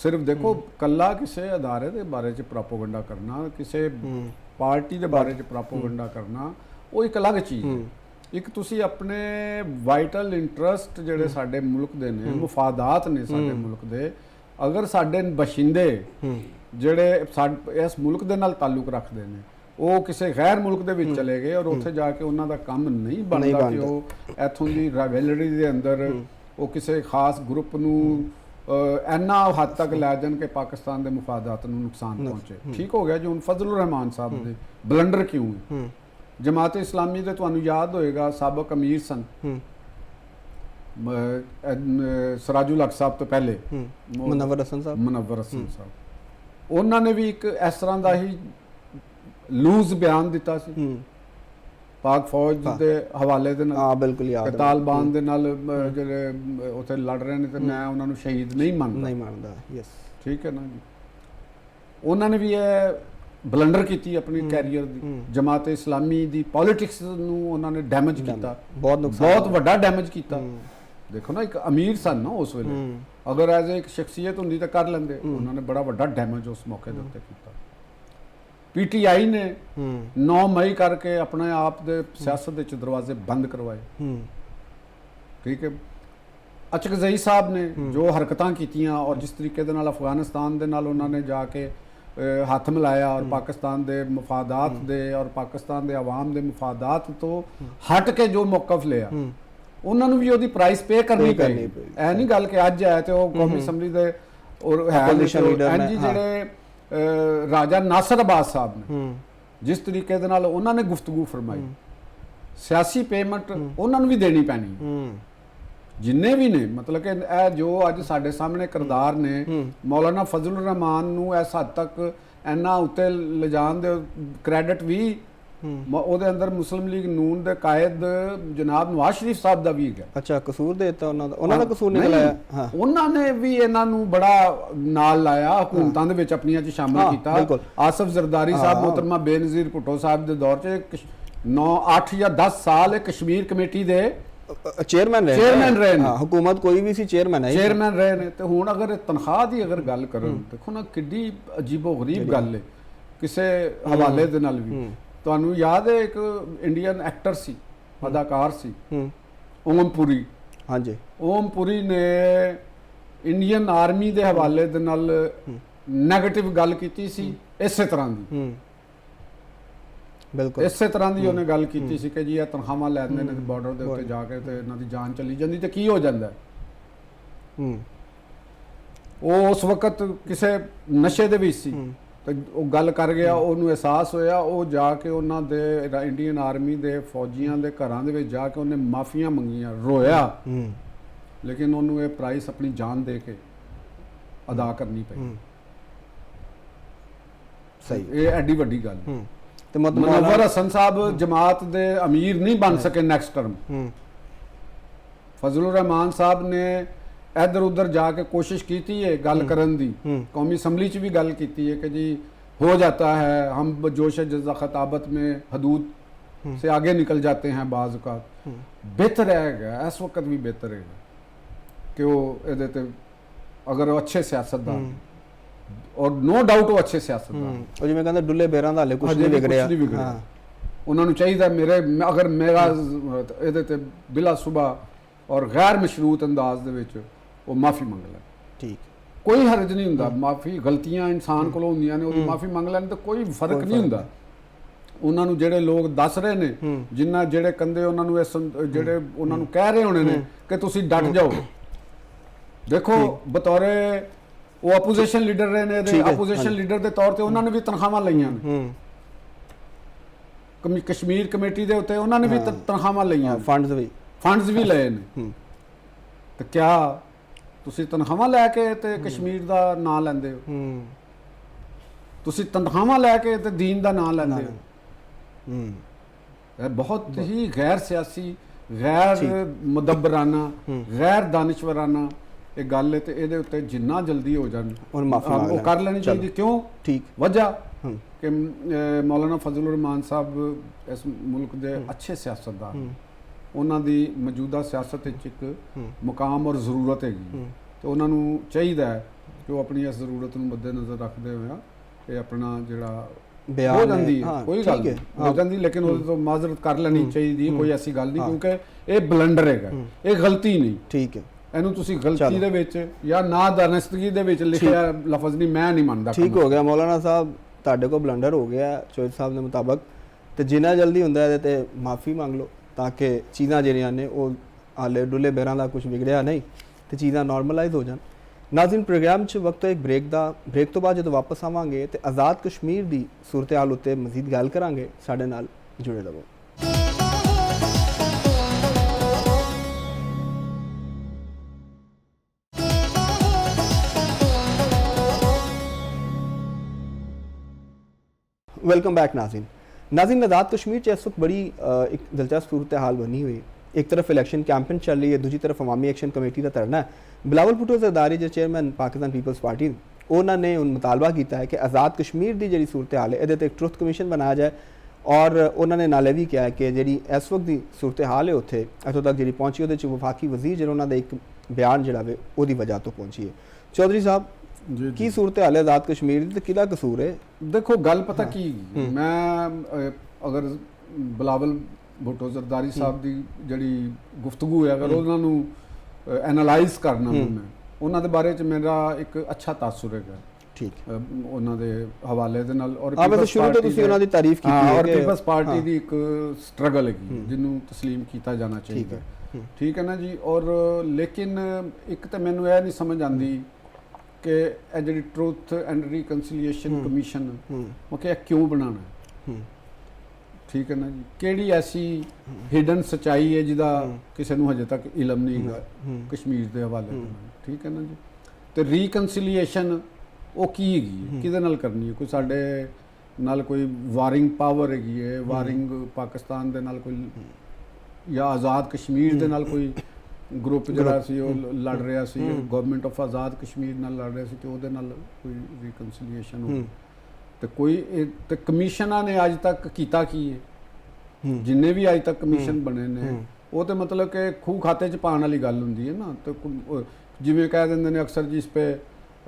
ਸਿਰਫ ਦੇਖੋ, ਕੱਲਾ ਕਿਸੇ ਅਦਾਰੇ ਦੇ ਬਾਰੇ 'ਚ ਪ੍ਰੋਪੇਗੈਂਡਾ ਕਰਨਾ, ਕਿਸੇ ਪਾਰਟੀ ਦੇ ਬਾਰੇ 'ਚ ਪ੍ਰੋਪੇਗੈਂਡਾ ਕਰਨਾ, ਉਹ ਇੱਕ ਅਲੱਗ ਚੀਜ਼ ਹੈ। ਇੱਕ ਤੁਸੀਂ ਆਪਣੇ ਵਾਈਟਲ ਇੰਟਰਸਟ ਜਿਹੜੇ ਸਾਡੇ ਮੁਲਕ ਦੇ ਨੇ, ਮੁਫਾਦਾਤ ਨੇ ਸਾਡੇ ਮੁਲਕ ਦੇ, ਅਗਰ ਸਾਡੇ ਬਸ਼ਿੰਦੇ ਜਿਹੜੇ ਇਸ ਮੁਲਕ ਦੇ ਨਾਲ ਤਾਲੁਕ ਰੱਖਦੇ ਨੇ, ਉਹ ਕਿਸੇ ਗੈਰ ਮੁਲਕ ਦੇ ਵਿੱਚ ਚਲੇ ਗਏ ਔਰ ਉੱਥੇ ਜਾ ਕੇ ਉਹਨਾਂ ਦਾ ਕੰਮ ਨਹੀਂ ਬਣਦਾ ਕਿ ਉਹ ਇੱਥੋਂ ਦੀ ਰਾਈਵਲਰੀ ਦੇ ਅੰਦਰ ਉਹ ਕਿਸੇ ਖਾਸ ਗਰੁੱਪ ਨੂੰ ਇੰਨਾ ਹੱਦ ਤੱਕ ਲੈ ਜਾਣ ਕਿ ਪਾਕਿਸਤਾਨ ਦੇ ਮੁਫਾਦਾਤ ਨੂੰ ਨੁਕਸਾਨ ਪਹੁੰਚੇ। ਠੀਕ ਹੋ ਗਿਆ ਜੀ। ਹੁਣ ਫਜ਼ਲੁਰ ਰਹਿਮਾਨ ਸਾਹਿਬ ਦੇ ਬਲੰਡਰ ਕਿਉਂ ਹੈ? ਜਮਾਤ ਇਸਲਾਮੀ ਦੇ ਤੁਹਾਨੂੰ ਯਾਦ ਹੋਏਗਾ ਸਾਬਕ ਅਮੀਰ ਸਨ ਸਰਾਜੁਲ ਹਕ ਸਾਹਿਬ ਤੋਂ ਪਹਿਲੇ, ਮੁਨੱਵਰ ਹਸਨ ਸਾਹਿਬ, ਉਹਨਾਂ ਨੇ ਵੀ ਇੱਕ ਇਸ ਤਰ੍ਹਾਂ ਦਾ ਹੀ ਲੂਜ਼ ਬਿਆਨ ਦਿੱਤਾ ਸੀ ਪਾਕ ਫੌਜ ਦੇ ਹਵਾਲੇ ਦੇ ਨਾਲ। ਬਿਲਕੁਲ ਯਾਦ ਹੈ। ਤਾਲਿਬਾਨ ਦੇ ਨਾਲ ਜਿਹੜੇ ਉੱਥੇ ਲੜ ਰਹੇ ਨੇ ਤੇ ਮੈਂ ਉਹਨਾਂ ਨੂੰ ਸ਼ਹੀਦ ਨਹੀਂ ਮੰਨਦਾ। ਯੈਸ, ਠੀਕ ਹੈ ਨਾ ਜੀ। ਉਹਨਾਂ ਨੇ ਵੀ ਇਹ ਬਲੰਡਰ ਕੀਤੀ ਆਪਣੀ ਕੈਰੀਅਰ ਦੀ। ਜਮਾਤ ਇਸਲਾਮੀ ਦੀ ਪੋਲਿਟਿਕਸ ਨੂੰ ਉਹਨਾਂ ਨੇ ਡੈਮੇਜ ਕੀਤਾ, ਬਹੁਤ ਵੱਡਾ ਡੈਮੇਜ ਕੀਤਾ। ਦੇਖੋ ਨਾ, ਇੱਕ ਅਮੀਰ ਸਨ ਨਾ ਉਸ ਵੇਲੇ, ਅਗਰ ਐਜ਼ ਇੱਕ ਸ਼ਖਸੀਅਤ ਹੁੰਦੀ ਤਾਂ ਕਰ ਲੈਂਦੇ। ਉਹਨਾਂ ਨੇ ਬੜਾ ਵੱਡਾ ਡੈਮੇਜ ਉਸ ਮੌਕੇ ਦੇ ਉੱਤੇ ਕੀਤਾ। ਪੀਟੀਆਈ ਨੇ 9 ਮਈ ਕਰਕੇ ਆਪਣੇ ਆਪ ਦੇ ਸਿਆਸਤ ਦੇ ਦਰਵਾਜ਼ੇ ਬੰਦ ਕਰਵਾਏ। ਠੀਕ ਹੈ, ਅਚਕਜ਼ਈ ਸਾਹਿਬ ਨੇ ਜੋ ਹਰਕਤਾਂ ਕੀਤੀਆਂ ਔਰ ਜਿਸ ਤਰੀਕੇ ਦੇ ਨਾਲ ਅਫਗਾਨਿਸਤਾਨ ਦੇ ਨਾਲ ਉਹਨਾਂ ਨੇ ਜਾ ਕੇ ਹੱਥ ਮਿਲਾਇਆ ਔਰ ਪਾਕਿਸਤਾਨ ਦੇ ਮਫਾਦਾਤ ਦੇ ਔਰ ਪਾਕਿਸਤਾਨ ਦੇ ਆਵਾਮ ਦੇ ਮਫਾਦਾਤ ਤੋਂ ਹਟ ਕੇ ਜੋ ਮੌਕਫ ਲਿਆ, ਉਹਨਾਂ ਨੂੰ ਵੀ ਉਹਦੀ ਪ੍ਰਾਈਸ ਪੇ ਕਰਨੀ ਪਈ। ਇਹ ਨਹੀਂ ਗੱਲ ਕਿ ਅੱਜ ਆਇਆ ਤੇ ਉਹ ਕੌਮੀ ਅਸੈਂਬਲੀ ਦੇ ਔਰ ਹੈ ਜਿਹੜੇ ਰਾਜਾ ਨਾਸਰ ਅਬਾਸ ਸਾਹਿਬ ਨੇ ਜਿਸ ਤਰੀਕੇ ਦੇ ਨਾਲ ਉਹਨਾਂ ਨੇ ਗੁਫ਼ਤਗੂ ਫਰਮਾਈ, ਸਿਆਸੀ ਪੇਮੈਂਟ ਉਹਨਾਂ ਨੂੰ ਵੀ ਦੇਣੀ ਪੈਣੀ। ਜਿੰਨੇ ਵੀ ਨੇ ਮਤਲਬ ਕਿ ਇਹ ਜੋ ਅੱਜ ਸਾਡੇ ਸਾਹਮਣੇ ਕਿਰਦਾਰ ਨੇ, ਮੌਲਾਨਾ ਫਜ਼ਲੁਰ ਰਹਿਮਾਨ ਨੂੰ ਇਸ ਹੱਦ ਤੱਕ ਇੰਨਾ ਉੱਤੇ ਲਿਜਾਣ ਦੇ ਕ੍ਰੈਡਿਟ ਵੀ ਉਹਦੇ ਅੰਦਰ ਮੁਸਲਿਮ ਲੀਗ ਨੂਨ ਦੇ ਕਾਇਦ ਜਨਾਬ ਨਵਾਜ਼ ਸ਼ਰੀਫ ਸਾਹਿਬ ਦਾ ਵੀ ਹੈ। ਅੱਛਾ, ਕਸੂਰ ਦੇ ਦਿੱਤਾ ਉਹਨਾਂ ਦਾ ਕਸੂਰ ਨਿਕਲ ਆਇਆ। ਹਾਂ, ਉਹਨਾਂ ਨੇ ਵੀ ਇਹਨਾਂ ਨੂੰ ਬੜਾ ਨਾਲ ਲਾਇਆ, ਹਕੂਮਤਾਂ ਦੇ ਵਿੱਚ ਆਪਣੀਆਂ 'ਚ ਸ਼ਾਮਲ ਕੀਤਾ। ਆਸਫ ਜ਼ਰਦਾਰੀ ਸਾਹਿਬ, ਮੋਹਤਰਮਾ ਬੇਨਜ਼ੀਰ ਭੁੱਟੋ ਸਾਹਿਬ ਦੇ ਦੌਰ 'ਚ 9 8 ਜਾਂ 10 ਸਾਲ ਇਹ ਕਸ਼ਮੀਰ ਕਮੇਟੀ ਦੇ ਚੇਅਰਮੈਨ ਰਹੇ ਨੇ। ਹੁਕੂਮਤ ਕੋਈ ਵੀ ਸੀ, ਚੇਅਰਮੈਨ ਰਹੇ ਨੇ। ਤੇ ਹੁਣ ਅਗਰ ਤਨਖਾਹ ਦੀ ਅਗਰ ਗੱਲ ਕਰਨ, ਦੇਖੋ ਨਾ ਕਿੱਡੀ ਅਜੀਬੋ ਗਰੀਬ ਗੱਲ ਹੈ ਕਿਸੇ ਹਵਾਲੇ ਦੇ ਨਾਲ ਵੀ। ਤੁਹਾਨੂੰ ਯਾਦ ਹੈ ਇੱਕ ਇੰਡੀਅਨ ਐਕਟਰ ਸੀ, ਅਦਾਕਾਰ ਸੀ, ਓਮ ਪੁਰੀ। ਹਾਂਜੀ, ਓਮ ਪੁਰੀ ਨੇ ਇੰਡੀਅਨ ਆਰਮੀ ਦੇ ਹਵਾਲੇ ਦੇ ਨਾਲ ਨੈਗੇਟਿਵ ਗੱਲ ਕੀਤੀ ਸੀ, ਇਸੇ ਤਰ੍ਹਾਂ ਦੀ। ਬਿਲਕੁਲ ਇਸੇ ਤਰ੍ਹਾਂ ਦੀ ਉਹਨੇ ਗੱਲ ਕੀਤੀ ਸੀ ਕਿ ਜੀ ਇਹ ਤਨਖਾਹਾਂ ਲੈਂਦੇ ਨੇ ਬਾਰਡਰ ਦੇ ਉੱਤੇ ਜਾ ਕੇ ਤੇ ਇਹਨਾਂ ਦੀ ਜਾਨ ਚਲੀ ਜਾਂਦੀ ਤੇ ਕੀ ਹੋ ਜਾਂਦਾ। ਉਹ ਉਸ ਵਕਤ ਕਿਸੇ ਨਸ਼ੇ ਦੇ ਵਿੱਚ ਸੀ ਤੇ ਉਹ ਗੱਲ ਕਰ ਗਿਆ, ਉਹਨੂੰ ਅਹਿਸਾਸ ਹੋਇਆ, ਉਹ ਜਾ ਕੇ ਉਹਨਾਂ ਦੇ ਇੰਡੀਅਨ ਆਰਮੀ ਦੇ ਫੌਜੀਆਂ ਦੇ ਘਰਾਂ ਦੇ ਵਿੱਚ ਜਾ ਕੇ ਉਹਨੇ ਮਾਫੀਆਂ ਮੰਗੀਆਂ, ਰੋਇਆ, ਲੇਕਿਨ ਉਹਨੂੰ ਇਹ ਪ੍ਰਾਈਸ ਆਪਣੀ ਜਾਨ ਦੇ ਕੇ ਅਦਾ ਕਰਨੀ ਪਈ। ਸਹੀ, ਇਹ ਐਡੀ ਵੱਡੀ ਗੱਲ। ਤੇ ਮੁਨੱਵਰ ਹਸਨ ਸਾਹਿਬ ਜਮਾਤ ਦੇ ਅਮੀਰ ਨਹੀਂ ਬਣ ਸਕੇ ਨੈਕਸਟ ਟਰਮ। ਫਜ਼ਲੁਰ ਰਹਿਮਾਨ ਸਾਹਿਬ ਨੇ इधर उधर जाके कोशिश की थी है गल करन दी, कौमी असम्बली च भी गल की है कि जी हो जाता है, हम जोश जज़्बा खताबत में हदूद से आगे निकल जाते हैं बाज़ औक़ात। बेहतर रहेगा, इस वक्त भी बेहतर रहेगा कि वो ये अगर अच्छे सियासतदान और नो डाउट वो अच्छे सियासतदान और जिवें कहंदे डुੱਲੇ ਬੇਰਾਂ ਦਾ ਹਲੇ ਕੁਝ ਨਹੀਂ ਵਿਗੜਿਆ। ਉਹਨਾਂ ਨੂੰ ਚਾਹੀਦਾ ਮੇਰੇ ਅਗਰ ਮੇਰਾ ਇਹਦੇ ਤੇ ਬਿਲਾ ਸੁਬਾ ਔਰ ਗੈਰ ਮਸ਼ਰੂਤ ਅੰਦਾਜ਼ ਦੇ ਵਿੱਚ ਉਹ ਮਾਫੀ ਮੰਗ ਲੈ। ਠੀਕ, ਕੋਈ ਹਰਜ ਨਹੀਂ ਹੁੰਦਾ। ਮਾਫੀ ਗਲਤੀਆਂ ਇਨਸਾਨ ਕੋਲੋਂ ਹੁੰਦੀਆਂ ਨੇ, ਉਹਦੀ ਮਾਫੀ ਮੰਗ ਲੈਣ ਤੇ ਕੋਈ ਫਰਕ ਨਹੀਂ ਹੁੰਦਾ। ਉਹਨਾਂ ਨੂੰ ਜਿਹੜੇ ਲੋਕ ਦੱਸ ਰਹੇ ਨੇ, ਜਿੰਨਾ ਜਿਹੜੇ ਕੰਦੇ ਉਹਨਾਂ ਨੂੰ ਜਿਹੜੇ ਉਹਨਾਂ ਨੂੰ ਕਹਿ ਰਹੇ ਹੋਣੇ ਨੇ ਕਿ ਤੁਸੀਂ ਡਟ ਜਾਓ। ਦੇਖੋ ਬਤੌਰੇ ਉਹ ਆਪੋਜੀਸ਼ਨ ਲੀਡਰ ਰਹੇ ਨੇ, ਇਹਦੇ ਆਪੋਜੀਸ਼ਨ ਲੀਡਰ ਦੇ ਤੌਰ ਤੇ ਉਹਨਾਂ ਨੇ ਵੀ ਤਨਖਾਹਾਂ ਲਈਆਂ ਨੇ। ਕਸ਼ਮੀਰ ਕਮੇਟੀ ਦੇ ਉੱਤੇ ਉਹਨਾਂ ਨੇ ਵੀ ਤਨਖਾਹਾਂ ਲਈਆਂ, ਫੰਡਸ ਵੀ ਲਏ ਨੇ। ਤੇ ਕਿਆ ਤੁਸੀਂ ਤਨਖਾਹਾਂ ਲੈ ਕੇ ਤੇ ਕਸ਼ਮੀਰ ਦਾ ਨਾਂ ਲੈਂਦੇ ਹੋ? ਤੁਸੀਂ ਤਨਖਾਹਾਂ ਲੈ ਕੇ ਤੇ ਦੀਨ ਦਾ ਨਾਂ ਲੈਂਦੇ ਹੋ? ਇਹ ਬਹੁਤ ਹੀ ਗੈਰ ਸਿਆਸੀ, ਗੈਰ ਮੁਦੱਬਰਾਨਾ, ਗੈਰ ਦਾਨਿਸ਼ਵਰਾਨਾ ਇਹ ਗੱਲ ਹੈ। ਤੇ ਇਹਦੇ ਉੱਤੇ ਜਿੰਨਾ ਜਲਦੀ ਹੋ ਜਾਣ ਉਹ ਕਰ ਲੈਣੀ ਚਾਹੀਦੀ। ਕਿਉਂ? ਠੀਕ ਵਜ੍ਹਾ ਕਿ ਮੌਲਾਨਾ ਫਜ਼ਲੁਰ ਰਹਿਮਾਨ ਸਾਹਿਬ ਇਸ ਮੁਲਕ ਦੇ ਅੱਛੇ ਸਿਆਸਤਦਾਨ, ਉਹਨਾਂ ਦੀ ਮੌਜੂਦਾ ਸਿਆਸਤ ਵਿੱਚ ਇੱਕ ਮੁਕਾਮ ਔਰ ਜ਼ਰੂਰਤ ਹੈਗੀ। ਤੇ ਉਹਨਾਂ ਨੂੰ ਚਾਹੀਦਾ ਹੈ ਕਿ ਉਹ ਆਪਣੀ ਇਸ ਜ਼ਰੂਰਤ ਨੂੰ ਮੱਦੇ ਨਜ਼ਰ ਰੱਖਦੇ ਹੋਇਆ ਇਹ ਆਪਣਾ ਜਿਹੜਾ ਹੋ ਜਾਂਦੀ ਹੈ, ਕੋਈ ਗੱਲ ਨਹੀਂ ਹੋ ਜਾਂਦੀ, ਲੇਕਿਨ ਉਹਦੇ ਤੋਂ ਮਾਜ਼ਰਤ ਕਰ ਲੈਣੀ ਚਾਹੀਦੀ। ਕੋਈ ਐਸੀ ਗੱਲ ਨਹੀਂ, ਕਿਉਂਕਿ ਇਹ ਬਲੰਡਰ ਹੈਗਾ, ਇਹ ਗਲਤੀ ਨਹੀਂ। ਠੀਕ ਹੈ, ਇਹਨੂੰ ਤੁਸੀਂ ਗਲਤੀ ਦੇ ਵਿੱਚ ਜਾਂ ਨਾ ਦਾਨਿਸ਼ਤਗੀ ਦੇ ਵਿੱਚ ਲਿਖਿਆ ਲਫ਼ਜ਼ ਨਹੀਂ, ਮੈਂ ਨਹੀਂ ਮੰਨਦਾ। ਠੀਕ ਹੋ ਗਿਆ ਮੌਲਾਨਾ ਸਾਹਿਬ, ਤੁਹਾਡੇ ਕੋਲ ਬਲੰਡਰ ਹੋ ਗਿਆ ਚੋਇਸ ਸਾਹਿਬ ਦੇ ਮੁਤਾਬਕ, ਤੇ ਜਿੰਨਾ ਜਲਦੀ ਹੁੰਦਾ ਇਹਦੇ ਤੇ ਮਾਫੀ ਮੰਗ ਲਓ ਤਾਂ ਕਿ ਚੀਜ਼ਾਂ ਜਿਹੜੀਆਂ ਨੇ ਉਹ ਹਾਲੇ ਡੁੱਲੇ ਬੇਰਾਂ ਦਾ ਕੁਝ ਵਿਗੜਿਆ ਨਹੀਂ ਤੇ ਚੀਜ਼ਾਂ ਨਾਰਮਲਾਈਜ਼ ਹੋ ਜਾਣ। ਨਾਜ਼ਰੀਨ, ਪ੍ਰੋਗਰਾਮ 'ਚ ਵਕਤ ਹੈ ਇੱਕ ਬ੍ਰੇਕ ਤੋਂ ਬਾਅਦ ਜਦੋਂ ਵਾਪਸ ਆਵਾਂਗੇ ਤੇ ਆਜ਼ਾਦ ਕਸ਼ਮੀਰ ਦੀ ਸੂਰਤ ਹਾਲ ਉੱਤੇ ਮਜ਼ੀਦ ਗੱਲ ਕਰਾਂਗੇ। ਸਾਡੇ ਨਾਲ ਜੁੜੇ ਰਹੋ। वेलकम बैक नाज़रीन, आज़ाद कश्मीर च इस वक्त बड़ी एक दिलचस्प सूरत हाल बनी हुई। एक तरफ इलैक्शन कैंपेन चल रही है, दूसरी तरफ अवामी एक्शन कमेटी का धरना है। बिलावल भुट्टो ज़रदारी जो चेयरमैन पाकिस्तान पीपल्स पार्टी उन्होंने मुतालबा किया है कि आज़ाद कश्मीर की जी सूरत हाल है ये एक ट्रुथ कमीशन बनाया जाए। और उन्होंने नाले भी किया है कि जी इस वक्त की सूरत हाल है उत्थे इतों तक जी पहुँची वो वफाकी वजीर जो उन्होंने एक बयान जोड़ा वे वो वजह तो पहुँची है। चौधरी साहब, ਜੀ ਕੀ ਸੂਰਤ ਹਾਲ ਹੈ ਆਜ਼ਾਦ ਕਸ਼ਮੀਰ ਦੀ ਤੇ ਕਿਹਦਾ ਕਸੂਰ ਹੈ? ਦੇਖੋ ਗੱਲ ਪਤਾ ਕੀ ਹੈਗੀ, ਮੈਂ ਅਗਰ ਬਿਲਾਵਲ ਭੁੱਟੋ ਜ਼ਰਦਾਰੀ ਸਾਹਿਬ ਦੀ ਜਿਹੜੀ ਗੁਫ਼ਤਗੂ ਹੈ ਅਗਰ ਉਹਨਾਂ ਨੂੰ ਐਨਾਲਾਈਜ਼ ਕਰਨਾ ਮੈਂ ਉਹਨਾਂ ਦੇ ਬਾਰੇ ਚ ਮੇਰਾ ਇੱਕ ਅੱਛਾ ਤਾਸੁਰ ਹੈਗਾ, ਠੀਕ ਉਹਨਾਂ ਦੇ ਹਵਾਲੇ ਦੇ ਨਾਲ। ਔਰ ਵੈਸੇ ਸ਼ੁਰੂ ਤੋਂ ਤੁਸੀਂ ਉਹਨਾਂ ਦੀ ਤਾਰੀਫ ਕੀਤੀ ਹੈ ਔਰ ਕਿ ਪੀਪਲਸ ਪਾਰਟੀ ਦੀ ਇੱਕ ਸਟਰਗਲ ਹੈਗੀ ਜਿਹਨੂੰ ਤਸਲੀਮ ਕੀਤਾ ਜਾਣਾ ਚਾਹੀਦਾ, ਠੀਕ ਹੈ ਨਾ ਜੀ। ਔਰ ਲੇਕਿਨ ਇੱਕ ਤਾਂ ਮੈਨੂੰ ਇਹ ਨਹੀਂ ਸਮਝ ਆਉਂਦੀ ਕਿ ਇਹ ਜਿਹੜੀ ਟਰੂਥ ਐਂਡ ਰੀਕਨਸੀਲੀਏਸ਼ਨ ਕਮਿਸ਼ਨ ਮੈਂ ਕਿਹਾ ਕਿਉਂ ਬਣਾਉਣਾ, ਠੀਕ ਹੈ ਨਾ ਜੀ। ਕਿਹੜੀ ਐਸੀ ਹਿਡਨ ਸਚਾਈ ਹੈ ਜਿਹਦਾ ਕਿਸੇ ਨੂੰ ਹਜੇ ਤੱਕ ਇਲਮ ਨਹੀਂ ਹੈਗਾ ਕਸ਼ਮੀਰ ਦੇ ਹਵਾਲੇ ਨਾਲ, ਠੀਕ ਹੈ ਨਾ ਜੀ। ਤੇ ਰੀਕਨਸੀਲੀਏਸ਼ਨ ਉਹ ਕੀ ਹੈਗੀ, ਕਿਹਦੇ ਨਾਲ ਕਰਨੀ ਹੈ? ਕੋਈ ਸਾਡੇ ਨਾਲ ਕੋਈ ਵਾਰਿੰਗ ਪਾਵਰ ਹੈਗੀ ਹੈ, ਵਾਰਿੰਗ ਪਾਕਿਸਤਾਨ ਦੇ ਨਾਲ ਕੋਈ, ਜਾਂ ਆਜ਼ਾਦ ਕਸ਼ਮੀਰ ਦੇ ਨਾਲ ਕੋਈ ਗਰੁੱਪ ਜਿਹੜਾ ਸੀ ਉਹ ਲੜ ਰਿਹਾ ਸੀ, ਗਵਰਨਮੈਂਟ ਆਫ ਆਜ਼ਾਦ ਕਸ਼ਮੀਰ ਨਾਲ ਲੜ ਰਿਹਾ ਸੀ, ਤੇ ਉਹਦੇ ਨਾਲ ਕੋਈ ਰੀਕਨਸੀਲੀਏਸ਼ਨ ਹੋ? ਤੇ ਕੋਈ ਤੇ ਕਮਿਸ਼ਨਾਂ ਨੇ ਅੱਜ ਤੱਕ ਕੀਤਾ ਕੀ ਹੈ? ਜਿੰਨੇ ਵੀ ਅੱਜ ਤੱਕ ਕਮਿਸ਼ਨ ਬਣੇ ਨੇ ਉਹ ਤੇ ਮਤਲਬ ਕਿ ਖੂਹ ਖਾਤੇ 'ਚ ਪਾਉਣ ਵਾਲੀ ਗੱਲ ਹੁੰਦੀ ਹੈ ਨਾ। ਤੇ ਜਿਵੇਂ ਕਹਿ ਦਿੰਦੇ ਨੇ ਅਕਸਰ ਜੀ ਇਸ ਪੇ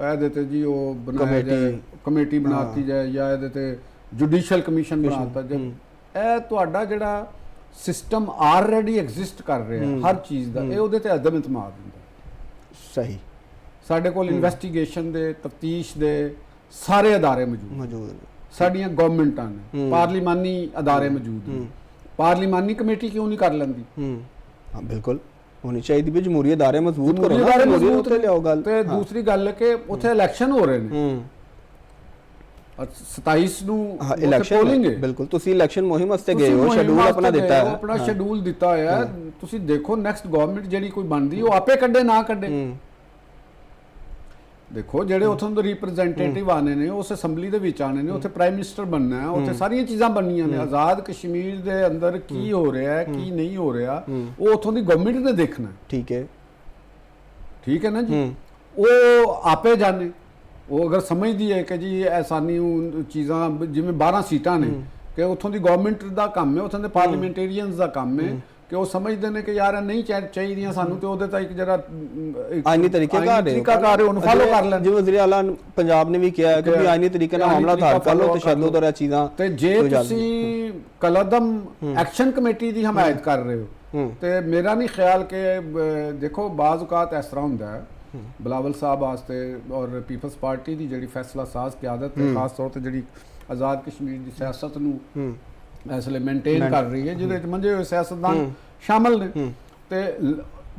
ਇਹਦੇ ਤੇ ਜੀ ਉਹ ਬਣਾਇਆ ਜਾਏ, ਕਮੇਟੀ ਬਣਾਤੀ ਜਾਏ, ਜਾਂ ਇਹਦੇ ਤੇ ਜੁਡੀਸ਼ੀਅਲ ਕਮਿਸ਼ਨ ਬਣਾਤਾ ਜਾਏ। ਇਹ ਤੁਹਾਡਾ ਜਿਹੜਾ ਸਿਸਟਮ ਆਲਰੇਡੀ ਐਗਜ਼ਿਸਟ ਕਰ ਰਿਹਾ ਹਰ ਚੀਜ਼ ਦਾ, ਇਹ ਉਹਦੇ ਤੇ ਅਦਮ ਇਤਮਾਦ ਹੁੰਦਾ। ਸਹੀ, ਸਾਡੇ ਕੋਲ ਇਨਵੈਸਟੀਗੇਸ਼ਨ ਦੇ, ਤਫਤੀਸ਼ ਦੇ ਸਾਰੇ ਅਦਾਰੇ ਮੌਜੂਦ ਨੇ, ਸਾਡੀਆਂ ਗਵਰਨਮੈਂਟਾਂ ਨੇ, ਪਾਰਲੀਮਾਨੀ ਅਦਾਰੇ ਮੌਜੂਦ ਨੇ। ਪਾਰਲੀਮਾਨੀ ਕਮੇਟੀ ਕਿਉਂ ਨਹੀਂ ਕਰ ਲੈਂਦੀ? ਹਾਂ ਬਿਲਕੁਲ ਹੋਣੀ ਚਾਹੀਦੀ ਵੀ ਜਮਹੂਰੀ ਅਦਾਰੇ ਮਜ਼ਬੂਤ ਕਰੋ, ਮਜ਼ਬੂਤ ਤੇ ਲਿਆਓ ਗੱਲ। ਤੇ ਦੂਸਰੀ ਗੱਲ ਹੈ ਕਿ ਉੱਥੇ ਇਲੈਕਸ਼ਨ ਹੋ ਰਹੇ ਨੇ, 27 ਨੂੰ ਇਲੈਕਸ਼ਨ ਪੋਲਿੰਗ ਹੈ। ਬਿਲਕੁਲ, ਤੁਸੀਂ ਇਲੈਕਸ਼ਨ ਮੁਹਿੰਮ ਵਾਸਤੇ ਗਏ ਹੋ, ਸ਼ੈਡਿਊਲ ਆਪਣਾ ਦਿੱਤਾ ਹੈ, ਆਪਣਾ ਸ਼ੈਡਿਊਲ ਦਿੱਤਾ ਹੋਇਆ ਹੈ। ਤੁਸੀਂ ਦੇਖੋ ਨੈਕਸਟ ਗਵਰਨਮੈਂਟ ਜਿਹੜੀ ਕੋਈ ਬਣਦੀ ਉਹ ਆਪੇ ਕੱਢੇ ਨਾ ਕੱਢੇ। ਦੇਖੋ ਜਿਹੜੇ ਉੱਥੋਂ ਦੇ ਰਿਪਰੈਜ਼ੈਂਟੇਟਿਵ ਆਣੇ ਨੇ, ਉਸ ਅਸੈਂਬਲੀ ਦੇ ਵਿੱਚ ਆਣੇ ਨੇ, ਉੱਥੇ ਪ੍ਰਾਈਮ ਮਿਨਿਸਟਰ ਬਣਨਾ ਹੈ, ਉੱਥੇ ਸਾਰੀਆਂ ਚੀਜ਼ਾਂ ਬਣਨੀਆਂ ਨੇ। ਆਜ਼ਾਦ ਕਸ਼ਮੀਰ ਦੇ ਅੰਦਰ ਕੀ ਹੋ ਰਿਹਾ ਹੈ, ਕੀ ਨਹੀਂ ਹੋ ਰਿਹਾ, ਉਹ ਉੱਥੋਂ ਦੀ ਗਵਰਨਮੈਂਟ ਨੇ ਦੇਖਣਾ, ਠੀਕ ਹੈ, ਠੀਕ ਹੈ ਨਾ ਜੀ। ਉਹ ਆਪੇ ਜਾਣੇ, ਉਹ ਅਗਰ ਸਮਝਦੀ ਹੈ ਕਿ ਜੀ ਐਸਾਨੀ ਚੀਜ਼ਾਂ ਜਿਵੇਂ 12 ਸੀਟਾਂ ਨੇ ਕਿ ਉੱਥੋਂ ਦੀ ਗਵਰਨਮੈਂਟ ਦਾ ਕੰਮ ਹੈ, ਉੱਥੋਂ ਦੇ ਪਾਰਲੀਮੈਂਟੇਰੀਅਨਸ ਦਾ ਕੰਮ ਹੈ ਕਿ ਉਹ ਸਮਝਦੇ ਨੇ ਕਿ ਯਾਰ ਨਹੀਂ ਚਾਹੀਦੀਆਂ ਸਾਨੂੰ, ਤੇ ਉਹਦੇ ਤਾਂ ਇੱਕ ਜਿਹੜਾ ਆਈਨੀ ਤਰੀਕਾਕਾਰ ਉਹਨੂੰ ਫਾਲੋ ਕਰ ਲੈਣ। ਜਿਵੇਂ ਵਜ਼ੀਰ ਆਲਾ ਪੰਜਾਬ ਨੇ ਵੀ ਕਿਹਾ ਕਿ ਆਈਨੀ ਤਰੀਕੇ ਨਾਲ ਮਾਮਲਾ ਧਾਰ ਕਰ ਲਓ, ਤਸ਼ੱਦੁਦ ਔਰ ਚੀਜ਼ਾਂ। ਤੇ ਜੇ ਤੁਸੀਂ ਕਲਦਮ ਐਕਸ਼ਨ ਕਮੇਟੀ ਦੀ ਹਮਾਇਤ ਕਰ ਰਹੇ ਹੋ, ਤੇ ਮੇਰਾ ਨਹੀਂ ਖਿਆਲ ਕਿ ਦੇਖੋ ਬਾਜ਼ ਔਕਾਤ ਇਸ ਤਰ੍ਹਾਂ ਹੁੰਦਾ ਹੈ ਬਿਲਾਵਲ ਸਾਹਿਬ ਵਾਸਤੇ ਔਰ ਪੀਪਲਸ ਪਾਰਟੀ ਦੀ ਜਿਹੜੀ ਫੈਸਲਾ ਸਾਜ਼ ਕਿਆਦਤ ਹੈ, ਖਾਸ ਤੌਰ ਤੇ ਜਿਹੜੀ ਆਜ਼ਾਦ ਕਸ਼ਮੀਰ ਦੀ ਸਿਆਸਤ ਨੂੰ ਇਸ ਲਈ ਮੇਨਟੇਨ ਕਰ ਰਹੀ ਹੈ, ਜਿਹਦੇ ਵਿੱਚ ਮੰਝੇ ਹੋਏ ਸਿਆਸਤਦਾਨ ਸ਼ਾਮਲ ਨੇ, ਤੇ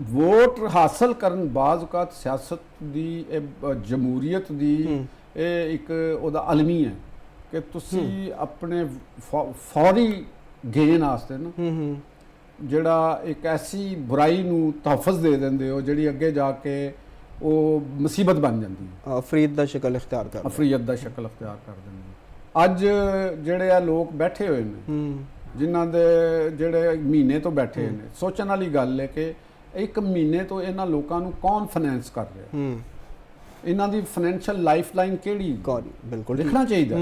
ਵੋਟ ਹਾਸਲ ਕਰਨ ਬਾਜ਼ ਔਕਾਤ ਸਿਆਸਤ ਦੀ ਜਮਹੂਰੀਅਤ ਦੀ ਇਹ ਇੱਕ ਉਹਦਾ ਅਲਮੀ ਹੈ ਕਿ ਤੁਸੀਂ ਆਪਣੇ ਫੌਰੀ ਗੇਨ ਵਾਸਤੇ ਨਾ ਜਿਹੜਾ ਇੱਕ ਐਸੀ ਬੁਰਾਈ ਨੂੰ ਤਹਫਜ਼ ਦੇ ਦਿੰਦੇ ਹੋ ਜਿਹੜੀ ਅੱਗੇ ਜਾ ਕੇ ਉਹ ਮੁਸੀਬਤ ਬਣ ਜਾਂਦੀ ਹੈ, ਅਫਰੀਦ ਦਾ ਸ਼ਕਲ ਇਖਤਿਆਰ ਕਰ ਅਫਰੀਅਤ ਦਾ ਸ਼ਕਲ ਇਖਤਿਆਰ ਕਰ ਦਿੰਦੀ ਹੈ। ਅੱਜ ਜਿਹੜੇ ਆ ਲੋਕ ਬੈਠੇ ਹੋਏ ਨੇ, ਜਿਨ੍ਹਾਂ ਦੇ ਜਿਹੜੇ ਮਹੀਨੇ ਤੋਂ ਬੈਠੇ ਨੇ, ਸੋਚਣ ਵਾਲੀ ਗੱਲ ਹੈ ਕਿ ਇੱਕ ਮਹੀਨੇ ਤੋਂ ਇਹਨਾਂ ਲੋਕਾਂ ਨੂੰ ਕੌਣ ਫਾਈਨੈਂਸ ਕਰ ਰਿਹਾ, ਇਹਨਾਂ ਦੀ ਫਾਈਨੈਂਸ਼ੀਅਲ ਲਾਈਫਲਾਈਨ ਕਿਹੜੀ, ਬਿਲਕੁਲ ਦੇਖਣਾ ਚਾਹੀਦਾ।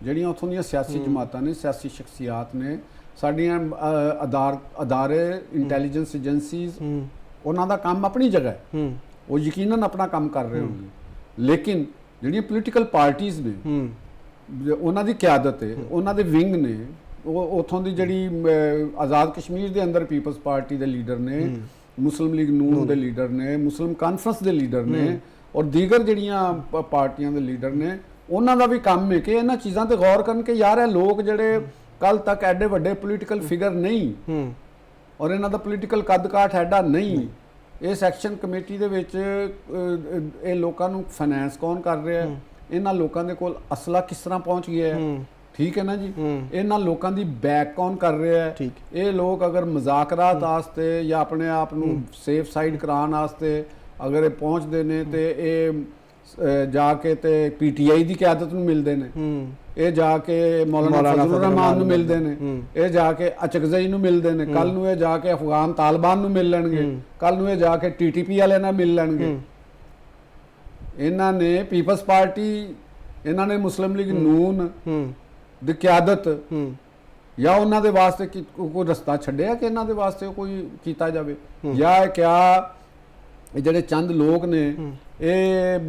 ਜਿਹੜੀਆਂ ਉੱਥੋਂ ਦੀਆਂ ਸਿਆਸੀ ਜਮਾਤਾਂ ਨੇ, ਸਿਆਸੀ ਸ਼ਖਸੀਅਤ ਨੇ, ਸਾਡੀਆਂ ਅਦਾਰੇ, ਇੰਟੈਲੀਜੈਂਸ ਏਜੰਸੀਜ਼, ਉਹਨਾਂ ਦਾ ਕੰਮ ਆਪਣੀ ਜਗ੍ਹਾ ਹੈ, ਉਹ ਯਕੀਨਨ ਆਪਣਾ ਕੰਮ ਕਰ ਰਹੇ ਹੋਣਗੇ। ਲੇਕਿਨ ਜਿਹੜੀਆਂ ਪੋਲੀਟੀਕਲ ਪਾਰਟੀਆਂ ਨੇ, ਉਹਨਾਂ ਦੀ ਕਿਆਦਤ ਹੈ, ਉਹਨਾਂ ਦੇ ਵਿੰਗ ਨੇ, ਉਹ ਉੱਥੋਂ ਦੀ ਜਿਹੜੀ ਆਜ਼ਾਦ ਕਸ਼ਮੀਰ ਦੇ ਅੰਦਰ ਪੀਪਲਸ ਪਾਰਟੀ ਦੇ ਲੀਡਰ ਨੇ, ਮੁਸਲਿਮ ਲੀਗ ਨੂਨ ਦੇ ਲੀਡਰ ਨੇ, ਮੁਸਲਿਮ ਕਾਨਫਰੰਸ ਦੇ ਲੀਡਰ ਨੇ, ਔਰ ਦੀਗਰ ਜਿਹੜੀਆਂ ਪਾਰਟੀਆਂ ਦੇ ਲੀਡਰ ਨੇ, ਉਹਨਾਂ ਦਾ ਵੀ ਕੰਮ ਹੈ ਕਿ ਇਹਨਾਂ ਚੀਜ਼ਾਂ ਤੇ ਗੌਰ ਕਰਨ ਕਿ ਯਾਰ ਇਹ ਲੋਕ ਜਿਹੜੇ ਕੱਲ ਤੱਕ ਐਡੇ ਵੱਡੇ ਪੋਲੀਟੀਕਲ ਫਿਗਰ ਨਹੀਂ, ਔਰ ਇਹਨਾਂ ਦਾ ਪੋਲੀਟੀਕਲ ਕੱਦ ਕਾਠ ਐਡਾ ਨਹੀਂ, ਇਸ ਐਕਸ਼ਨ ਕਮੇਟੀ ਦੇ ਵਿੱਚ ਇਹ ਲੋਕਾਂ ਨੂੰ ਫਾਈਨੈਂਸ ਕੌਣ ਕਰ ਰਿਹਾ, ਇਹਨਾਂ ਲੋਕਾਂ ਦੇ ਕੋਲ ਅਸਲਾ ਕਿਸ ਤਰ੍ਹਾਂ ਪਹੁੰਚ ਗਿਆ ਹੈ, ਠੀਕ ਹੈ ਨਾ ਜੀ, ਇਹਨਾਂ ਲੋਕਾਂ ਦੀ ਬੈਕ ਕੌਣ ਕਰ ਰਿਹਾ ਹੈ। ਇਹ ਲੋਕ ਅਗਰ ਮਜ਼ਾਕਰਾਤ ਵਾਸਤੇ ਜਾਂ ਆਪਣੇ ਆਪ ਨੂੰ ਸੇਫ ਸਾਈਡ ਕਰਾਉਣ ਵਾਸਤੇ ਅਗਰ ਇਹ ਪਹੁੰਚਦੇ ਨੇ, ਤੇ ਇਹ ਜਾ ਕੇ ਤੇ ਪੀਟੀਆਈ ਦੀ ਕਿਆਦਤ ਨੂੰ ਮਿਲਦੇ ਨੇ, ਇਹ ਜਾ ਕੇ ਮੌਲਾਨਾ ਫਜ਼ਲੁਰ ਰਹਿਮਾਨ ਨੂੰ ਮਿਲਦੇ ਨੇ, ਇਹ ਜਾ ਕੇ ਅਚਕਜ਼ਈ ਨੂੰ ਮਿਲਦੇ ਨੇ, ਕੱਲ ਨੂੰ ਇਹ ਜਾ ਕੇ ਅਫਗਾਨ ਤਾਲਿਬਾਨ ਨੂੰ ਮਿਲ ਲੈਣਗੇ, ਕੱਲ ਨੂੰ ਇਹ ਜਾ ਕੇ ਟੀਟੀਪੀ ਵਾਲੇ ਨਾਲ ਮਿਲ ਲੈਣਗੇ। ਇਹਨਾਂ ਨੇ ਪੀਪਲਸ ਪਾਰਟੀ, ਇਹਨਾਂ ਨੇ ਮੁਸਲਿਮ ਲੀਗ ਨੂਨ ਦੀ ਕਿਆਦਤ ਜਾਂ ਉਹਨਾਂ ਦੇ ਵਾਸਤੇ ਕੋਈ ਰਸਤਾ ਛੱਡਿਆ ਕਿ ਇਹਨਾਂ ਦੇ ਵਾਸਤੇ ਕੋਈ ਕੀਤਾ ਜਾਵੇ, ਜਾਂ ਕਿਆ ਇਹ ਜਿਹੜੇ ਚੰਦ ਲੋਕ ਨੇ ਇਹ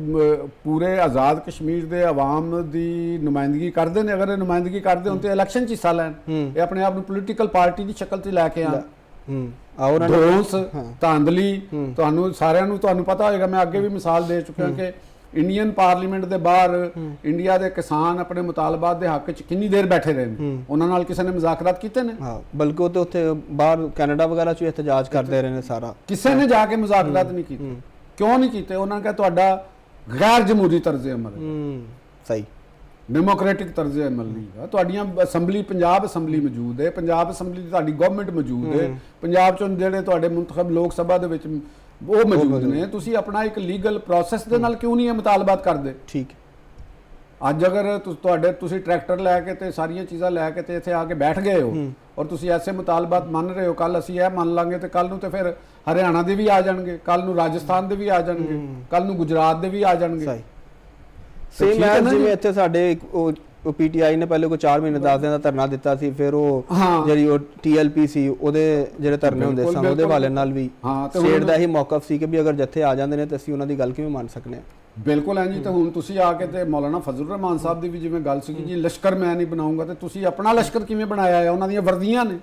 ਪੂਰੇ ਆਜ਼ਾਦ ਕਸ਼ਮੀਰ ਦੇ ਆਵਾਮ ਦੀ ਨੁਮਾਇੰਦਗੀ ਕਰਦੇ ਨੇ। ਅਗਰ ਇਹ ਨੁਮਾਇੰਦਗੀ ਕਰਦੇ ਹੋਣ ਤੇ ਇਲੈਕਸ਼ਨ 'ਚ ਹਿੱਸਾ ਲੈਣ, ਇਹ ਆਪਣੇ ਆਪ ਨੂੰ ਪੋਲੀਟੀਕਲ ਪਾਰਟੀ ਦੀ ਸ਼ਕਲ 'ਚ ਲੈ ਕੇ ਆਉਣ। ਆਓ ਨਾ ਦੋਸ ਧਾਂਦਲੀ, ਤੁਹਾਨੂੰ ਸਾਰਿਆਂ ਨੂੰ ਤੁਹਾਨੂੰ ਪਤਾ ਹੋਏਗਾ, ਮੈਂ ਅੱਗੇ ਵੀ ਮਿਸਾਲ ਦੇ ਚੁੱਕਿਆ ਕਿ ਇੰਡੀਅਨ ਪਾਰਲੀਮੈਂਟ ਦੇ ਬਾਹਰ ਇੰਡੀਆ ਦੇ ਕਿਸਾਨ ਆਪਣੇ ਮੁਤਾਲਬਾਤ ਦੇ ਹੱਕ 'ਚ ਕਿੰਨੀ ਦੇਰ ਬੈਠੇ ਰਹੇ ਨੇ। ਉਹਨਾਂ ਨਾਲ ਕਿਸੇ ਨੇ ਮੁਜ਼ਾਕਰਾਤ ਕੀਤੇ ਨੇ? ਹਾਂ, ਬਲਕਿ ਉਹ ਤੇ ਉੱਥੇ ਬਾਹਰ ਕੈਨੇਡਾ ਵਗੈਰਾ 'ਚ ਇhtਜਾਜ ਕਰਦੇ ਰਹੇ ਨੇ ਸਾਰਾ। ਕਿਸੇ ਨੇ ਜਾ ਕੇ ਮੁਜ਼ਾਕਰਾਤ ਨਹੀਂ ਕੀਤੇ। ਕਿਉਂ ਨਹੀਂ ਕੀਤੇ? ਉਹਨਾਂ ਨੇ ਕਿਹਾ ਤੁਹਾਡਾ ਗੈਰ ਜਮਹੂਰੀ ਤਰਜ਼ੇ ਅਮਲ ਹੈ, ਸਹੀ ਡੈਮੋਕ੍ਰੈਟਿਕ ਤਰਜ਼ੇ ਅਮਲ ਨਹੀਂ ਹੈ। ਤੁਹਾਡੀਆਂ ਅਸੈਂਬਲੀ, ਪੰਜਾਬ ਅਸੈਂਬਲੀ ਮੌਜੂਦ ਹੈ, ਪੰਜਾਬ ਅਸੈਂਬਲੀ ਦੀ ਤੁਹਾਡੀ ਗਵਰਨਮੈਂਟ ਮੌਜੂਦ ਹੈ, ਪੰਜਾਬ 'ਚੋਂ ਜਿਹੜੇ ਤੁਹਾਡੇ ਮੁੰਤਖਬ ਲੋਕ ਸਭਾ ਦੇ ਵਿੱਚ ਉਹ ਮੌਜੂਦ ਨੇ। ਤੁਸੀਂ ਆਪਣਾ ਇੱਕ ਲੀਗਲ ਪ੍ਰੋਸੈਸ ਦੇ ਨਾਲ ਕਿਉਂ ਨਹੀਂ ਇਹ ਮੁਤਾਲਬਾਤ ਕਰਦੇ? ਠੀਕ। ਅੱਜ ਅਗਰ ਤੁਸੀਂ ਟਰੈਕਟਰ ਲੈ ਕੇ ਤੇ ਸਾਰੀਆਂ ਚੀਜ਼ਾਂ ਲੈ ਕੇ ਤੇ ਇੱਥੇ ਆ ਕੇ ਬੈਠ ਗਏ ਹੋ ਔਰ ਤੁਸੀਂ ਐਸੇ ਮੁਤਾਲਬਾਤ ਮੰਨ ਰਹੇ ਹੋ, ਕੱਲ ਅਸੀਂ ਇਹ ਮੰਨ ਲਾਂਗੇ ਤੇ ਕੱਲ ਨੂੰ ਤੇ ਫਿਰ ਹਰਿਆਣਾ ਦੇ ਵੀ ਆ ਜਾਣਗੇ, ਕੱਲ ਨੂੰ ਰਾਜਸਥਾਨ ਦੇ ਵੀ ਆ ਜਾਣਗੇ, ਕੱਲ ਨੂੰ ਗੁਜਰਾਤ ਦੇ ਵੀ ਆ ਜਾਣਗੇ। ਸੇਮ ਹੈ ਜਿਵੇਂ ਇੱਥੇ ਸਾਡੇ ਉਹ ਪੀਟੀਆਈ ਨੇ ਪਹਿਲੇ ਕੋਈ 4 ਮਹੀਨੇ 10 ਦਿਨ ਦਾ ਧਰਨਾ ਦਿੱਤਾ ਸੀ, ਫਿਰ ਉਹ ਜਿਹੜੀ ਉਹ TLP ਸੀ ਉਹਦੇ ਜਿਹੜੇ ਧਰਨੇ ਹੁੰਦੇ ਸਨ ਉਹਦੇ ਵਾਲੇ ਨਾਲ ਵੀ ਸਟੇਟ ਦਾ ਹੀ ਮੌਕਫ ਸੀ ਕਿ ਵੀ ਅਗਰ ਜੱਥੇ ਆ ਜਾਂਦੇ ਨੇ ਤੇ ਅਸੀਂ ਉਹਨਾਂ ਦੀ ਗੱਲ ਕਿਵੇਂ ਮੰਨ ਸਕਨੇ ਆ। ਬਿਲਕੁਲ ਹੈ ਜੀ। ਤੇ ਹੁਣ ਤੁਸੀਂ ਆ ਕੇ ਤੇ ਮੌਲਾਨਾ ਫਜ਼ਲ ਰਹਿਮਾਨ ਸਾਹਿਬ ਦੀ ਵੀ ਜਿਵੇਂ ਗੱਲ ਸੀ ਜੀ ਲਸ਼ਕਰ ਮੈਂ ਨਹੀਂ ਬਣਾਉਂਗਾ, ਤੇ ਤੁਸੀਂ ਆਪਣਾ ਲਸ਼ਕਰ ਕਿਵੇਂ ਬਣਾਇਆ ਹੈ? ਉਹਨਾਂ ਦੀਆਂ ਵਰਦੀਆਂ ਨੇ।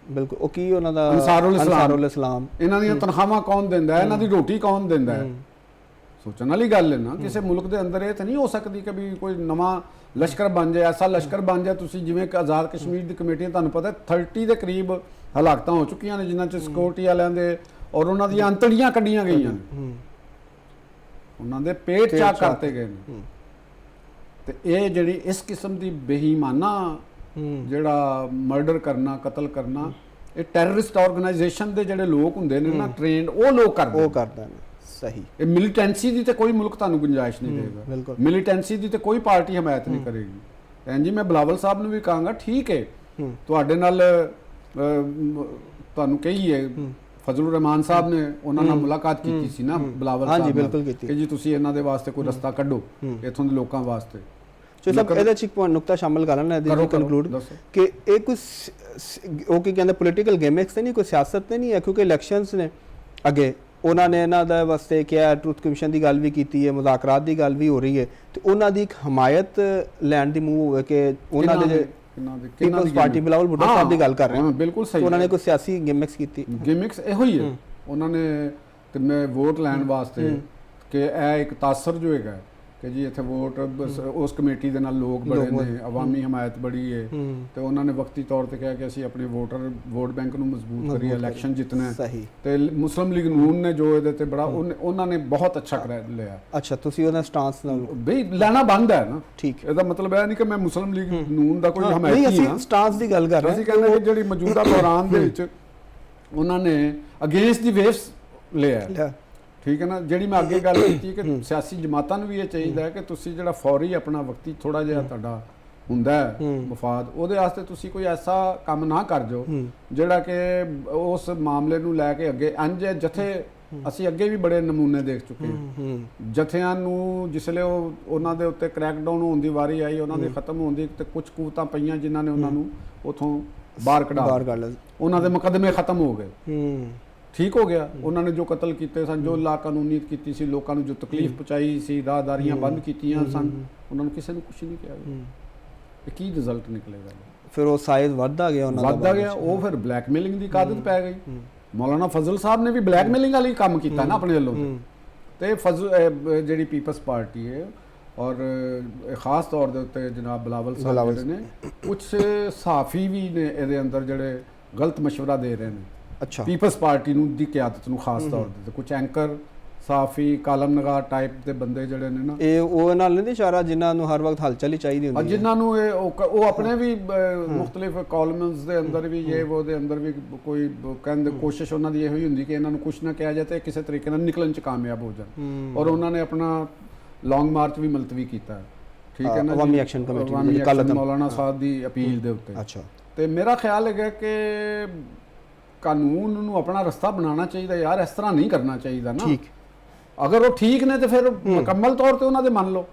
ਬਿਲਕੁਲ। ਉਹ ਕੀ ਉਹਨਾਂ ਦਾ ਅਨਸਾਰੁਲ ਇਸਲਾਮ। ਇਹਨਾਂ ਦੀਆਂ ਤਨਖਾਹਾਂ ਕੌਣ ਦਿੰਦਾ ਹੈ? ਇਹਨਾਂ ਦੀ ਰੋਟੀ ਕੌਣ ਦਿੰਦਾ ਹੈ? ਸੋਚਣ ਵਾਲੀ ਗੱਲ ਹੈ ਨਾ। ਕਿਸੇ ਮੁਲਕ ਦੇ ਅੰਦਰ ਇਹ ਤਾਂ ਨਹੀਂ ਹੋ ਸਕਦੀ ਕਿ ਵੀ ਕੋਈ ਨਵਾਂ ਲਸ਼ਕਰ ਬਣ ਜਾਏ, ਐਸਾ ਲਸ਼ਕਰ ਬਣ ਜਾਏ। ਤੁਸੀਂ ਜਿਵੇਂ ਕਿ ਆਜ਼ਾਦ ਕਸ਼ਮੀਰ ਦੀ ਕਮੇਟੀ, ਤੁਹਾਨੂੰ ਪਤਾ 30 ਦੇ ਕਰੀਬ ਹਲਾਕਤਾਂ ਹੋ ਚੁੱਕੀਆਂ ਨੇ ਜਿਨ੍ਹਾਂ 'ਚ ਸਿਕਿਉਰਿਟੀ ਵਾਲਿਆਂ ਦੇ ਔਰ ਉਹਨਾਂ ਦੀਆਂ ਅੰਤੜੀਆਂ ਕੱਢੀਆਂ ਗਈਆਂ ਨੇ, ਉਹਨਾਂ ਦੇ ਪੇਟ ਚਾਕ ਕਰਤੇ ਗਏ ਨੇ। ਤੇ ਇਹ ਜਿਹੜੀ ਇਸ ਕਿਸਮ ਦੀ ਬੇਈਮਾਨਾ ਜਿਹੜਾ ਮਰਡਰ ਕਰਨਾ, ਕਤਲ ਕਰਨਾ, ਇਹ ਟੈਰਰਿਸਟ ਆਰਗੇਨਾਈਜੇਸ਼ਨ ਦੇ ਜਿਹੜੇ ਲੋਕ ਹੁੰਦੇ ਨੇ ਨਾ ਟ੍ਰੇਨਡ, ਉਹ ਲੋਕ ਕਰਦੇ ਨੇ। ਸਹੀ। ਇਹ ਮਿਲੀਟੈਂਸੀ ਦੀ ਤੇ ਕੋਈ ਮੁਲਕ ਤੁਹਾਨੂੰ ਗੁੰਜਾਇਸ਼ ਨਹੀਂ ਦੇਗਾ, ਮਿਲੀਟੈਂਸੀ ਦੀ ਤੇ ਕੋਈ ਪਾਰਟੀ ਹਮਾਇਤ ਨਹੀਂ ਕਰੇਗੀ। ਭੈਣ ਜੀ ਮੈਂ ਬਲਾਵਲ ਸਾਹਿਬ ਨੂੰ ਵੀ ਕਹਾਂਗਾ, ਠੀਕ ਹੈ ਤੁਹਾਡੇ ਨਾਲ ਤੁਹਾਨੂੰ ਕਹੀਏ ਫਜ਼ਲ ਰਹਿਮਾਨ ਸਾਹਿਬ ਨੇ ਉਹਨਾਂ ਨਾਲ ਮੁਲਾਕਾਤ ਕੀਤੀ ਸੀ ਨਾ ਬਲਾਵਲ ਸਾਹਿਬ ਨਾਲ, ਬਿਲਕੁਲ ਕੀਤੀ ਕਿ ਜੀ ਤੁਸੀਂ ਇਹਨਾਂ ਦੇ ਵਾਸਤੇ ਕੋਈ ਰਸਤਾ ਕੱਢੋ ਇੱਥੋਂ ਦੇ ਲੋਕਾਂ ਵਾਸਤੇ। ਸੋ ਸਭ ਇਹਦੇ ਚ ਇੱਕ ਨੁਕਤਾ ਸ਼ਾਮਲ ਕਰ ਲੈਣਾ ਇਹਦੇ ਕੰਕਲੂਡ ਕਿ ਇਹ ਕੁਝ ਉਹ ਕੀ ਕਹਿੰਦੇ ਪੋਲੀਟੀਕਲ ਗੇਮਿਕਸ ਤੇ ਨਹੀਂ, ਕੋਈ ਸਿਆਸਤ ਤੇ ਨਹੀਂ ਹੈ, ਕਿਉਂਕਿ ਇਲੈਕਸ਼ਨਸ ਨੇ ਅੱਗੇ। ਉਹਨਾਂ ਨੇ ਇਹਨਾਂ ਦਾ ਵਾਸਤੇ ਕਿਹਾ, ਟਰੂਥ ਕਮਿਸ਼ਨ ਦੀ ਗੱਲ ਵੀ ਕੀਤੀ ਹੈ, ਮੁਜ਼ਾਕਰਾਤ ਦੀ ਗੱਲ ਵੀ ਹੋ ਰਹੀ ਹੈ, ਤੇ ਉਹਨਾਂ ਦੀ ਇੱਕ ਹਮਾਇਤ ਲੈਣ ਦੀ ਮੂਵ ਹੋਵੇ ਕਿ ਉਹਨਾਂ ਦੇ ਪੀਪਲਸ ਪਾਰਟੀ ਬਲਾਵਲ ਭੁੱਟੋ ਸਾਹਿਬ ਦੀ ਗੱਲ ਕਰ ਰਹੇ ਹਾਂ। ਬਿਲਕੁਲ ਸਹੀ। ਉਹਨਾਂ ਨੇ ਕੋਈ ਸਿਆਸੀ ਗਿਮਿਕਸ ਕੀਤੀ। ਗਿਮਿਕਸ ਇਹੋ ਹੀ ਹੈ। ਉਹਨਾਂ ਨੇ ਕਿੰਨੇ ਵੋਟ ਲੈਣ ਵਾਸਤੇ ਕਿ ਇਹ ਇੱਕ ਤਾਸਰ ਜੋ ਹੈਗਾ ਕਿ ਜੀ ਇੱਥੇ ਵੋਟ ਉਸ ਕਮੇਟੀ ਦੇ ਨਾਲ ਲੋਕ ਬੜੇ ਨੇ, ਅਵਾਮੀ ਹਮਾਇਤ ਬੜੀ ਹੈ, ਤੇ ਉਹਨਾਂ ਨੇ ਵਕਤੀ ਤੌਰ ਤੇ ਕਿਹਾ ਕਿ ਅਸੀਂ ਆਪਣੇ ਵੋਟ ਬੈਂਕ ਨੂੰ ਮਜ਼ਬੂਤ ਕਰੀਏ, ਇਲੈਕਸ਼ਨ ਜਿੱਤਣਾ। ਤੇ ਮੁਸਲਿਮ ਲੀਗ ਨੂਨ ਨੇ ਜੋ ਇਹਦੇ ਤੇ ਬੜਾ ਉਹਨਾਂ ਨੇ ਬਹੁਤ ਅੱਛਾ ਕਰ ਲਿਆ। ਅੱਛਾ, ਤੁਸੀਂ ਉਹਦਾ ਸਟਾਂਸ ਨਾਲ ਬਈ ਲੈਣਾ ਬੰਦ ਹੈ ਨਾ। ਠੀਕ। ਇਹਦਾ ਮਤਲਬ ਇਹ ਨਹੀਂ ਕਿ ਮੈਂ ਮੁਸਲਿਮ ਲੀਗ ਨੂਨ ਦਾ ਕੋਈ ਹਮਾਇਤੀ ਹਾਂ, ਅਸੀਂ ਸਟਾਂਸ ਦੀ ਗੱਲ ਕਰ ਰਹੇ ਹਾਂ। ਅਸੀਂ ਕਹਿੰਦੇ ਕਿ ਜਿਹੜੀ ਮੌਜੂਦਾ ਦੌਰਾਨ ਦੇ ਵਿੱਚ ਉਹਨਾਂ ਨੇ ਅਗੇਂਸਟ ਦੀ ਵੇਵਸ ਲਿਆ। ਠੀਕ ਹੈ ਨਾ। ਜਿਹੜੀ ਮੈਂ ਅੱਗੇ ਗੱਲ ਕੀਤੀ ਕਿ ਸਿਆਸੀ ਜਮਾਤਾਂ ਨੂੰ ਵੀ ਇਹ ਚਾਹੀਦਾ ਹੈ ਕਿ ਤੁਸੀਂ ਜਿਹੜਾ ਫੌਰੀ ਆਪਣਾ ਵਕਤੀ ਥੋੜਾ ਜਿਹਾ ਤੁਹਾਡਾ ਹੁੰਦਾ ਹੈ ਮਫਾਦ, ਉਹਦੇ ਵਾਸਤੇ ਤੁਸੀਂ ਕੋਈ ਐਸਾ ਕੰਮ ਨਾ ਕਰ ਜਾਓ ਜਿਹੜਾ ਕਿ ਉਸ ਮਾਮਲੇ ਨੂੰ ਲੈ ਕੇ ਅੱਗੇ ਇੰਜ ਜਥੇ ਅਸੀਂ ਅੱਗੇ ਵੀ ਬੜੇ ਨਮੂਨੇ ਦੇਖ ਚੁੱਕੇ ਹਾਂ। ਜਥਿਆਂ ਨੂੰ ਜਿਸਲੇ ਉਹਨਾਂ ਦੇ ਉੱਤੇ ਕ੍ਰੈਕਡਾਊਨ ਹੋਣ ਦੀ ਵਾਰੀ ਆਈ, ਉਹਨਾਂ ਦੇ ਖਤਮ ਹੋਣ ਦੀ, ਤੇ ਕੁਝ ਕੂਵਤਾਂ ਪਈਆਂ ਜਿਨ੍ਹਾਂ ਨੇ ਉਹਨਾਂ ਨੂੰ ਉਥੋਂ ਬਾਹਰ ਕਢਾ, ਉਹਨਾਂ ਦੇ ਮੁਕੱਦਮੇ ਖਤਮ ਹੋ ਗਏ। ਠੀਕ ਹੋ ਗਿਆ। ਉਹਨਾਂ ਨੇ ਜੋ ਕਤਲ ਕੀਤੇ ਸਨ, ਜੋ ਲਾ ਕਾਨੂੰਨੀਅਤ ਕੀਤੀ ਸੀ, ਲੋਕਾਂ ਨੂੰ ਜੋ ਤਕਲੀਫ ਪਹੁੰਚਾਈ ਸੀ, ਰਾਹਦਾਰੀਆਂ ਬੰਦ ਕੀਤੀਆਂ ਸਨ, ਉਹਨਾਂ ਨੂੰ ਕਿਸੇ ਨੂੰ ਕੁਝ ਨਹੀਂ ਕਿਹਾ ਗਿਆ। ਇਹ ਕੀ ਰਿਜ਼ਲਟ ਨਿਕਲੇਗਾ? ਫਿਰ ਉਹ ਸਾਇਜ਼ ਵੱਧਦਾ ਗਿਆ, ਵੱਧਦਾ ਗਿਆ। ਉਹ ਫਿਰ ਬਲੈਕਮੇਲਿੰਗ ਦੀ ਆਦਤ ਪੈ ਗਈ। ਮੌਲਾਨਾ ਫਜ਼ਲ ਸਾਹਿਬ ਨੇ ਵੀ ਬਲੈਕਮੇਲਿੰਗ ਵਾਲੀ ਕੰਮ ਕੀਤਾ ਨਾ ਆਪਣੇ ਵੱਲੋਂ। ਤੇ ਜਿਹੜੀ ਪੀਪਲਸ ਪਾਰਟੀ ਹੈ ਔਰ ਖਾਸ ਤੌਰ ਦੇ ਉੱਤੇ ਜਨਾਬ ਬਲਾਵਲ ਸਾਹਿਬ ਜਿਹੜੇ ਨੇ, ਕੁਝ ਸਾਫੀ ਵੀ ਨੇ ਇਹਦੇ ਅੰਦਰ ਜਿਹੜੇ ਗਲਤ ਮਸ਼ਵਰਾ ਦੇ ਰਹੇ ਨੇ। ਅੱਛਾ। ਪੀਪਲਸ ਪਾਰਟੀ ਨੂੰ ਦੀ ਕਿਆਦਤ ਨੂੰ ਖਾਸ ਤੌਰ ਤੇ ਕੁਝ ਐਂਕਰ ਸਾਫੀ ਕਾਲਮ ਨਗਾਰ ਟਾਈਪ ਦੇ ਬੰਦੇ ਜਿਹੜੇ ਨੇ ਨਾ, ਇਹ ਉਹ ਨਾਲ ਨਹੀਂ ਇਸ਼ਾਰਾ ਜਿਨ੍ਹਾਂ ਨੂੰ ਹਰ ਵਕਤ ਹਲਚਲ ਹੀ ਚਾਹੀਦੀ ਹੁੰਦੀ ਹੈ, ਜਿਨ੍ਹਾਂ ਨੂੰ ਉਹ ਆਪਣੇ ਵੀ ਮੁxtਲਿਫ ਕਾਲਮਸ ਦੇ ਅੰਦਰ ਵੀ ਉਹਦੇ ਅੰਦਰ ਵੀ ਕੋਈ ਕਹਿੰਦੇ ਕੋਸ਼ਿਸ਼ ਉਹਨਾਂ ਦੀ ਇਹੋ ਹੀ ਹੁੰਦੀ ਕਿ ਇਹਨਾਂ ਨੂੰ ਕੁਛ ਨਾ ਕਿਹਾ ਜਾਏ ਤੇ ਕਿਸੇ ਤਰੀਕੇ ਨਾਲ ਨਿਕਲਣ ਚ ਕਾਮਯਾਬ ਹੋ ਜਾਣ। ਔਰ ਉਹਨਾਂ ਨੇ ਆਪਣਾ ਲੌਂਗ ਮਾਰਚ ਵੀ ਮੁਲਤਵੀ ਕੀਤਾ। ਠੀਕ ਹੈ ਨਾ। ਅਵਾਮੀ ਐਕਸ਼ਨ ਕਮੇਟੀ ਮੌਲਾਨਾ ਸਾਹਿਬ ਦੀ ਅਪੀਲ ਦੇ ਉੱਤੇ। ਅੱਛਾ। ਤੇ ਮੇਰਾ ਖਿਆਲ ਹੈਗਾ ਕਿ ਕਾਨੂੰਨ ਨੂੰ ਆਪਣਾ ਰਸਤਾ ਬਣਾਉਣਾ ਚਾਹੀਦਾ ਯਾਰ, ਇਸ ਤਰ੍ਹਾਂ ਨਹੀਂ ਕਰਨਾ ਚਾਹੀਦਾ ਨਾ। ਠੀਕ। ਅਗਰ ਉਹ ਠੀਕ ਨੇ ਤੇ ਫਿਰ ਮੁਕੰਮਲ ਤੌਰ ਤੇ ਉਹਨਾਂ ਦੇ ਮੰਨ ਲਓ।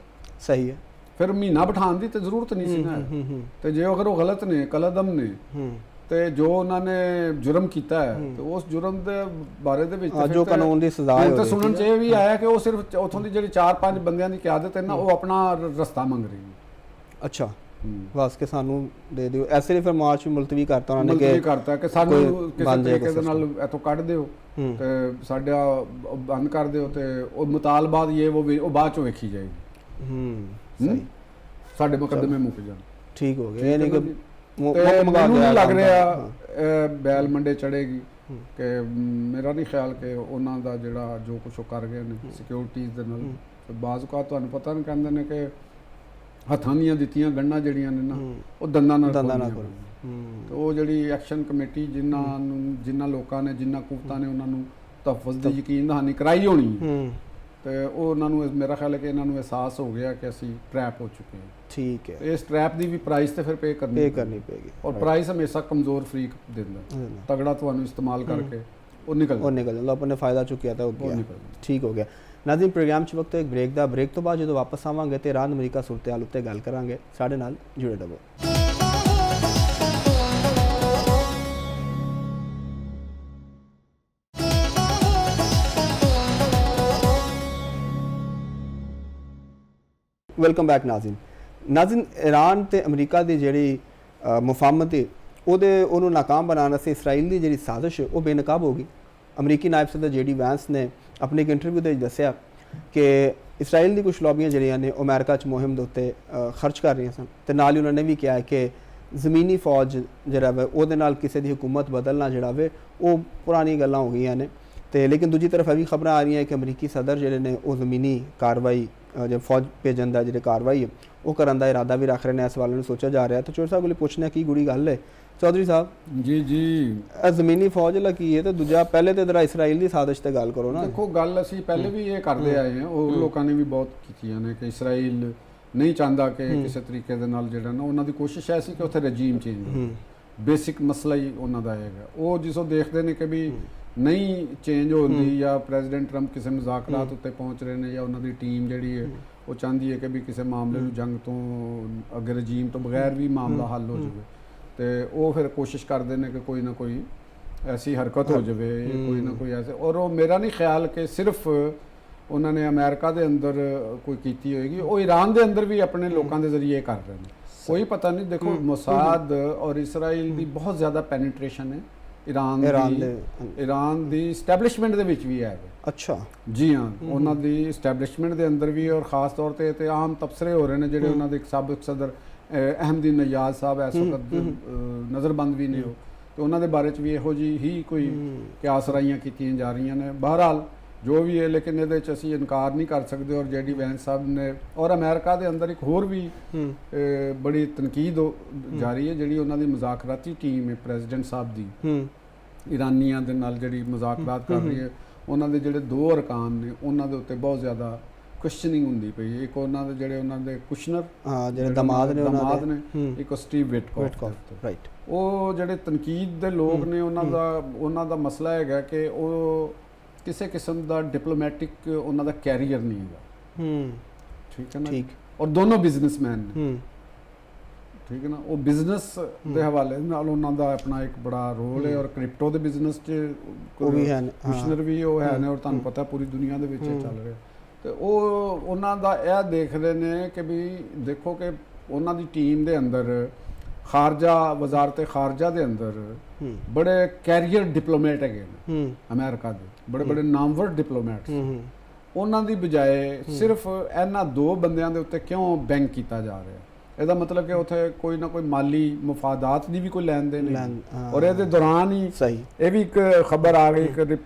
ਸਹੀ ਹੈ। ਫਿਰ ਮਹੀਨਾ ਬਿਠਾਉਣ ਦੀ ਤੇ ਜ਼ਰੂਰਤ ਨਹੀਂ ਸੀ ਨਾ। ਤੇ ਜੇ ਅਗਰ ਉਹ ਗਲਤ ਨੇ, ਕਲਦਮ ਨੇ, ਤੇ ਜੋ ਉਹਨਾਂ ਨੇ ਜੁਰਮ ਕੀਤਾ ਹੈ ਤੇ ਉਸ ਜੁਰਮ ਦੇ ਬਾਰੇ ਦੇ ਵਿੱਚ ਜੋ ਕਾਨੂੰਨ ਦੀ ਸਜ਼ਾ ਹੈ, ਤਾਂ ਸੁਣਨ 'ਚ ਇਹ ਵੀ ਆਇਆ ਕਿ ਉਹ ਸਿਰਫ ਉੱਥੋਂ ਦੀ ਜਿਹੜੀ 4-5 ਬੰਦਿਆਂ ਦੀ ਕਿਆਦਤ ਹੈ ਨਾ, ਉਹ ਆਪਣਾ ਰਸਤਾ ਮੰਗ ਰਹੀ ਹੈ। ਅੱਛਾ, ਬਸ ਕਿ ਸਾਨੂੰ ਦੇ ਦਿਓ, ਐਸੇ ਲਈ ਫਿਰ ਮਾਰਚ ਮੁਲਤਵੀ ਕਰਤਾ ਉਹਨਾਂ ਨੇ ਮੁਲਤਵੀ ਕਰਤਾ ਕਿ ਸਾਨੂੰ ਕਿਸੇ ਤਰੀਕੇ ਦੇ ਨਾਲ ਇੱਥੋਂ ਕੱਢ ਦਿਓ ਤੇ ਸਾਡਾ ਬੰਦ ਕਰ ਦਿਓ ਤੇ ਉਹ ਮੁਤਾਲਬਾਤ ਉਹ ਬਾਅਦ ਚੋਂ ਵੇਖੀ ਜਾਏਗੀ। ਸਹੀ, ਸਾਡੇ ਮੁਕੱਦਮੇ ਮੁੱਕ ਜਾਣ। ਠੀਕ ਹੋ ਗਿਆ, ਯਾਨੀ ਕਿ ਮੈਨੂੰ ਨਹੀਂ ਲੱਗ ਰਿਹਾ ਬੈਲ ਮੰਡੇ ਚੜੇਗੀ ਕਿ ਮੇਰਾ ਨਹੀਂ ਖਿਆਲ ਕਿ ਉਹਨਾਂ ਦਾ ਜਿਹੜਾ ਜੋ ਕੁਛ ਉਹ ਕਰ ਗਏ ਨੇ ਸਿਕਿਉਰਿਟੀਜ਼ ਦੇ ਨਾਲ, ਬਾਜ਼ ਔਕਾਤ ਤੁਹਾਨੂੰ ਪਤਾ ਨਹੀਂ ਕਹਿੰਦੇ ਨੇ ਕਿ ਹੱਥਾਂ ਦੀਆਂ ਦਿੱਤੀਆਂ ਗੰਢਾਂ ਜਿਹੜੀਆਂ ਨੇ ਨਾ ਉਹ ਦੰਦਾਂ ਨਾਲ ਤੇ ਉਹ ਜਿਹੜੀ ਐਕਸ਼ਨ ਕਮੇਟੀ ਜਿਨ੍ਹਾਂ ਲੋਕਾਂ ਨੇ ਜਿਨ੍ਹਾਂ ਕੁਵਤਾਂ ਨੇ ਉਹਨਾਂ ਨੂੰ ਤਹਫੁਜ਼ ਦੀ ਯਕੀਨ ਦਹਾਨੀ ਕਰਾਈ ਹੋਣੀ ਤੇ ਉਹ ਉਹਨਾਂ ਨੂੰ ਮੇਰਾ ਖਿਆਲ ਹੈ ਕਿ ਇਹਨਾਂ ਨੂੰ ਅਹਿਸਾਸ ਹੋ ਗਿਆ ਕਿ ਅਸੀਂ ਟਰੈਪ ਹੋ ਚੁੱਕੇ ਹਾਂ। ਠੀਕ ਹੈ, ਇਸ ਟਰੈਪ ਦੀ ਵੀ ਪ੍ਰਾਈਸ ਤੇ ਫਿਰ ਪੇ ਕਰਨੀ ਪਏਗੀ ਔਰ ਪ੍ਰਾਈਸ ਹਮੇਸ਼ਾ ਕਮਜ਼ੋਰ ਫਰੀਕ ਦਿੰਦਾ, ਤਗੜਾ ਤੁਹਾਨੂੰ ਇਸਤੇਮਾਲ ਕਰਕੇ ਉਹ ਨਿਕਲ ਜਾਂਦਾ, ਆਪਣੇ ਫਾਇਦਾ ਚੁੱਕਿਆ ਤਾਂ ਹੋ ਗਿਆ। ਠੀਕ ਹੋ ਗਿਆ ਨਾਜ਼ਰੀਨ, ਪ੍ਰੋਗਰਾਮ 'ਚ ਵਕਤ ਇੱਕ ਬ੍ਰੇਕ ਦਾ। ਬ੍ਰੇਕ ਤੋਂ ਬਾਅਦ ਜਦੋਂ ਵਾਪਸ ਆਵਾਂਗੇ ਤੇ ਇਰਾਨ ਅਮਰੀਕਾ ਸੂਰਤ-ਏ-ਹਾਲ ਉੱਤੇ ਗੱਲ ਕਰਾਂਗੇ। ਸਾਡੇ ਨਾਲ ਜੁੜੇ ਰਹੋ। ਵੈਲਕਮ ਬੈਕ ਨਾਜ਼ਰੀਨ, ਇਰਾਨ ਤੇ ਅਮਰੀਕਾ ਦੀ ਜਿਹੜੀ ਮੁਫਾਹਮਤ ਹੈ ਉਹਨੂੰ ਨਾਕਾਮ ਬਣਾਉਣ ਵਾਸਤੇ ਇਸਰਾਈਲ ਦੀ ਜਿਹੜੀ ਸਾਜ਼ਿਸ਼ ਉਹ ਬੇਨਕਾਬ ਹੋ ਗਈ। ਅਮਰੀਕੀ ਨਾਇਬ ਸਦਰ JD ਵੈਂਸ ਨੇ ਆਪਣੀ ਇੱਕ ਇੰਟਰਵਿਊ ਦੇ ਵਿੱਚ ਦੱਸਿਆ ਕਿ ਇਸਰਾਈਲ ਦੀ ਕੁਝ ਲੌਬੀਆਂ ਜਿਹੜੀਆਂ ਨੇ ਉਹ ਅਮਰੀਕਾ 'ਚ ਮੁਹਿੰਮ ਦੇ ਉੱਤੇ ਖਰਚ ਕਰ ਰਹੀਆਂ ਸਨ ਤੇ ਨਾਲ ਹੀ ਉਹਨਾਂ ਨੇ ਵੀ ਕਿਹਾ ਹੈ ਕਿ ਜ਼ਮੀਨੀ ਫੌਜ ਜਿਹੜਾ ਵਾ ਉਹਦੇ ਨਾਲ ਕਿਸੇ ਦੀ ਹੁਕੂਮਤ ਬਦਲਣਾ ਜਿਹੜਾ ਵੇ ਉਹ ਪੁਰਾਣੀ ਗੱਲਾਂ ਹੋ ਗਈਆਂ ਨੇ। ਤੇ ਲੇਕਿਨ ਦੂਜੀ ਤਰਫ ਇਹ ਵੀ ਖਬਰਾਂ ਆ ਰਹੀਆਂ ਕਿ ਅਮਰੀਕੀ ਸਦਰ ਜਿਹੜੇ ਨੇ ਉਹ ਜ਼ਮੀਨੀ ਕਾਰਵਾਈ ਜੇ ਫੌਜ ਭੇਜਣ ਦਾ ਜਿਹੜੀ ਕਾਰਵਾਈ ਹੈ ਉਹ ਕਰਨ ਦਾ ਇਰਾਦਾ ਵੀ ਰੱਖ ਰਹੇ ਨੇ। ਇਸ ਵੱਲ ਨੂੰ ਸੋਚਿਆ ਜਾ ਰਿਹਾ। ਤਾਂ ਚੌਧਰੀ ਸਾਹਿਬ ਕੋਲ ਪੁੱਛਣਾ ਕੀ ਗੂੜੀ ਗੱਲ ਹੈ ਚੌਧਰੀ ਸਾਹਿਬ? ਜੀ ਇਹ ਜ਼ਮੀਨੀ ਫੌਜ ਲਾ ਕੀ ਹੈ ਤੇ ਦੂਜਾ ਪਹਿਲੇ ਤੇ ਜਰਾ ਇਸਰਾਈਲ ਦੀ ਸਾਜ਼ਿਸ਼ ਤੇ ਗੱਲ ਕਰੋ ਨਾ। ਦੇਖੋ ਗੱਲ ਅਸੀਂ ਪਹਿਲੇ ਵੀ ਇਹ ਕਰਦੇ ਆਏ ਹਾਂ, ਹੋਰ ਲੋਕਾਂ ਨੇ ਵੀ ਬਹੁਤ ਕੀਤੀਆਂ ਨੇ ਕਿ ਇਸਰਾਈਲ ਨਹੀਂ ਚਾਹੁੰਦਾ ਕਿ ਕਿਸੇ ਤਰੀਕੇ ਦੇ ਨਾਲ ਜਿਹੜਾ ਨਾ ਉਹਨਾਂ ਦੀ ਕੋਸ਼ਿਸ਼ ਐ ਸੀ ਕਿ ਉੱਥੇ ਰਜੀਮ ਚੇਂਜ ਹੋਵੇ। ਬੇਸਿਕ ਮਸਲਾ ਹੀ ਉਹਨਾਂ ਦਾ ਹੈਗਾ। ਉਹ ਜਿਸੋ ਦੇਖਦੇ ਨੇ ਕਿ ਵੀ ਨਹੀਂ ਚੇਂਜ ਹੁੰਦੀ ਜਾਂ ਪ੍ਰੈਜ਼ੀਡੈਂਟ ਟਰੰਪ ਕਿਸੇ ਮੁਜ਼ਾਕਰਾਤ ਉੱਤੇ ਪਹੁੰਚ ਰਹੇ ਨੇ ਜਾਂ ਉਹਨਾਂ ਦੀ ਟੀਮ ਜਿਹੜੀ ਹੈ ਉਹ ਚਾਹੁੰਦੀ ਹੈ ਕਿ ਵੀ ਕਿਸੇ ਮਾਮਲੇ ਨੂੰ ਜੰਗ ਤੋਂ ਅੱਗੇ ਰਜੀਮ ਤੋਂ ਬਗੈਰ ਵੀ ਮਾਮਲਾ ਹੱਲ ਹੋ ਜਾਵੇ ਤੇ ਉਹ ਫਿਰ ਕੋਸ਼ਿਸ਼ ਕਰਦੇ ਨੇ ਕਿ ਕੋਈ ਨਾ ਕੋਈ ਐਸੀ ਹਰਕਤ ਹੋ ਜਾਵੇ, ਕੋਈ ਨਾ ਕੋਈ ਐਸੇ। ਔਰ ਉਹ ਮੇਰਾ ਨਹੀਂ ਖਿਆਲ ਕਿ ਸਿਰਫ ਉਹਨਾਂ ਨੇ ਅਮਰੀਕਾ ਦੇ ਅੰਦਰ ਕੋਈ ਕੀਤੀ ਹੋਏਗੀ, ਉਹ ਈਰਾਨ ਦੇ ਅੰਦਰ ਵੀ ਆਪਣੇ ਲੋਕਾਂ ਦੇ ਜ਼ਰੀਏ ਕਰ ਰਹੇ ਨੇ। ਕੋਈ ਪਤਾ ਨਹੀਂ। ਦੇਖੋ ਮੋਸਾਦ ਔਰ ਇਸਰਾਈਲ ਦੀ ਬਹੁਤ ਜ਼ਿਆਦਾ ਪੈਨੀਟ੍ਰੇਸ਼ਨ ਹੈ ਈਰਾਨ ਦੀ ਸਟੈਬਲਿਸ਼ਮੈਂਟ ਦੇ ਵਿੱਚ ਵੀ ਹੈ। ਅੱਛਾ ਜੀ ਹਾਂ, ਉਹਨਾਂ ਦੀ ਸਟੈਬਲਿਸ਼ਮੈਂਟ ਦੇ ਅੰਦਰ ਵੀ ਔਰ ਖਾਸ ਤੌਰ ਤੇ ਆਮ ਤਬਸਰੇ ਹੋ ਰਹੇ ਨੇ ਜਿਹੜੇ ਉਹਨਾਂ ਦੇ ਸਾਬਕ ਸਦਰ ਅਹਿਮਦੀ ਨਯਾਜ਼ ਸਾਹਿਬ ਇਸ ਵਕਤ ਨਜ਼ਰਬੰਦ ਵੀ ਨੇ ਉਹ ਤੇ ਉਹਨਾਂ ਦੇ ਬਾਰੇ 'ਚ ਵੀ ਇਹੋ ਜਿਹੀ ਹੀ ਕੋਈ ਕਿਆਸ ਰਾਈਆਂ ਕੀਤੀਆਂ ਜਾ ਰਹੀਆਂ ਨੇ। ਬਹਰਹਾਲ ਜੋ ਵੀ ਹੈ, ਲੇਕਿਨ ਇਹਦੇ 'ਚ ਅਸੀਂ ਇਨਕਾਰ ਨਹੀਂ ਕਰ ਸਕਦੇ। ਔਰ JD ਵੈਂਸ ਸਾਹਿਬ ਨੇ ਔਰ ਅਮਰੀਕਾ ਦੇ ਅੰਦਰ ਇੱਕ ਹੋਰ ਵੀ ਬੜੀ ਤਨਕੀਦ ਜਾਰੀ ਹੈ ਜਿਹੜੀ ਉਹਨਾਂ ਦੀ ਮੁਜ਼ਾਕਰਾਤੀ ਟੀਮ ਹੈ ਪ੍ਰੈਜ਼ੀਡੈਂਟ ਸਾਹਿਬ ਦੀ ਇਰਾਨੀਆਂ ਦੇ ਨਾਲ ਜਿਹੜੀ ਮੁਜ਼ਾਕਰਾਤ ਕਰ ਰਹੀ ਹੈ। ਉਹਨਾਂ ਦੇ ਜਿਹੜੇ 2 ਅਰਕਾਨ ਨੇ ਉਹਨਾਂ ਦੇ ਉੱਤੇ ਬਹੁਤ ਜ਼ਿਆਦਾ ਕੁਐਸਚਨਿੰਗ ਹੁੰਦੀ ਪਈ ਹੈ। ਇੱਕ ਉਹਨਾਂ ਦੇ ਜਿਹੜੇ ਉਹਨਾਂ ਦੇ ਕੁਸ਼ਨਰ ਜਿਹੜੇ ਦਮਾਦ ਨੇ ਇੱਕ ਸਟੀਵ ਵਿਟਕੌਫ ਰਾਈਟ। ਉਹ ਜਿਹੜੇ ਤਨਕੀਦ ਦੇ ਲੋਕ ਨੇ ਉਹਨਾਂ ਦਾ ਮਸਲਾ ਹੈਗਾ ਕਿ ਉਹ ਕਿਸੇ ਕਿਸਮ ਦਾ ਡਿਪਲੋਮੈਟਿਕ ਉਹਨਾਂ ਦਾ ਕੈਰੀਅਰ ਨਹੀਂ ਹੈਗਾ। ਠੀਕ ਹੈ ਨਾ। ਔਰ ਦੋਨੋਂ ਬਿਜ਼ਨਸਮੈਨ ਨੇ। ਠੀਕ ਹੈ ਨਾ। ਉਹ ਬਿਜ਼ਨਸ ਦੇ ਹਵਾਲੇ ਨਾਲ ਉਹਨਾਂ ਦਾ ਆਪਣਾ ਇੱਕ ਬੜਾ ਰੋਲ ਹੈ ਔਰ ਕ੍ਰਿਪਟੋ ਦੇ ਬਿਜ਼ਨਸ 'ਚ ਉਹ ਵੀ ਹੈ, ਕੁਸ਼ਨਰ ਵੀ ਉਹ ਹੈ ਨੇ ਔਰ ਤੁਹਾਨੂੰ ਪਤਾ ਪੂਰੀ ਦੁਨੀਆ ਦੇ ਵਿੱਚ ਚੱਲ ਰਿਹਾ। ਤੇ ਉਹ ਉਹਨਾਂ ਦਾ ਇਹ ਦੇਖਦੇ ਨੇ ਕਿ ਵੀ ਦੇਖੋ ਕਿ ਉਹਨਾਂ ਦੀ ਟੀਮ ਦੇ ਅੰਦਰ ਖਾਰਜਾ ਵਜ਼ਾਰਤ ਖਾਰਜਾ ਦੇ ਅੰਦਰ ਬੜੇ ਕੈਰੀਅਰ ਡਿਪਲੋਮੈਟ ਹੈਗੇ ਨੇ ਅਮਰੀਕਾ ਦੇ, ਬੜੇ ਬੜੇ ਨਾਮਵਰ ਡਿਪਲੋਮੈਟਸ। ਉਹਨਾਂ ਦੀ ਬਜਾਏ ਸਿਰਫ ਇਹਨਾਂ 2 ਬੰਦਿਆਂ ਦੇ ਉੱਤੇ ਕਿਉਂ ਬੈਂਕ ਕੀਤਾ ਜਾ ਰਿਹਾ? ਇਹਦਾ ਮਤਲਬ ਕਿ ਉੱਥੇ ਕੋਈ ਨਾ ਕੋਈ ਮਾਲੀ ਮੁਫਾਦਾਤ ਦੀ ਵੀ ਕੋਈ ਲੈਣ ਦੇਣ ਨਹੀਂ। ਔਰ ਇਹਦੇ ਦੌਰਾਨ ਹੀ ਇਹ ਵੀ ਇੱਕ ਖਬਰ ਆ ਗਈ ਕਿ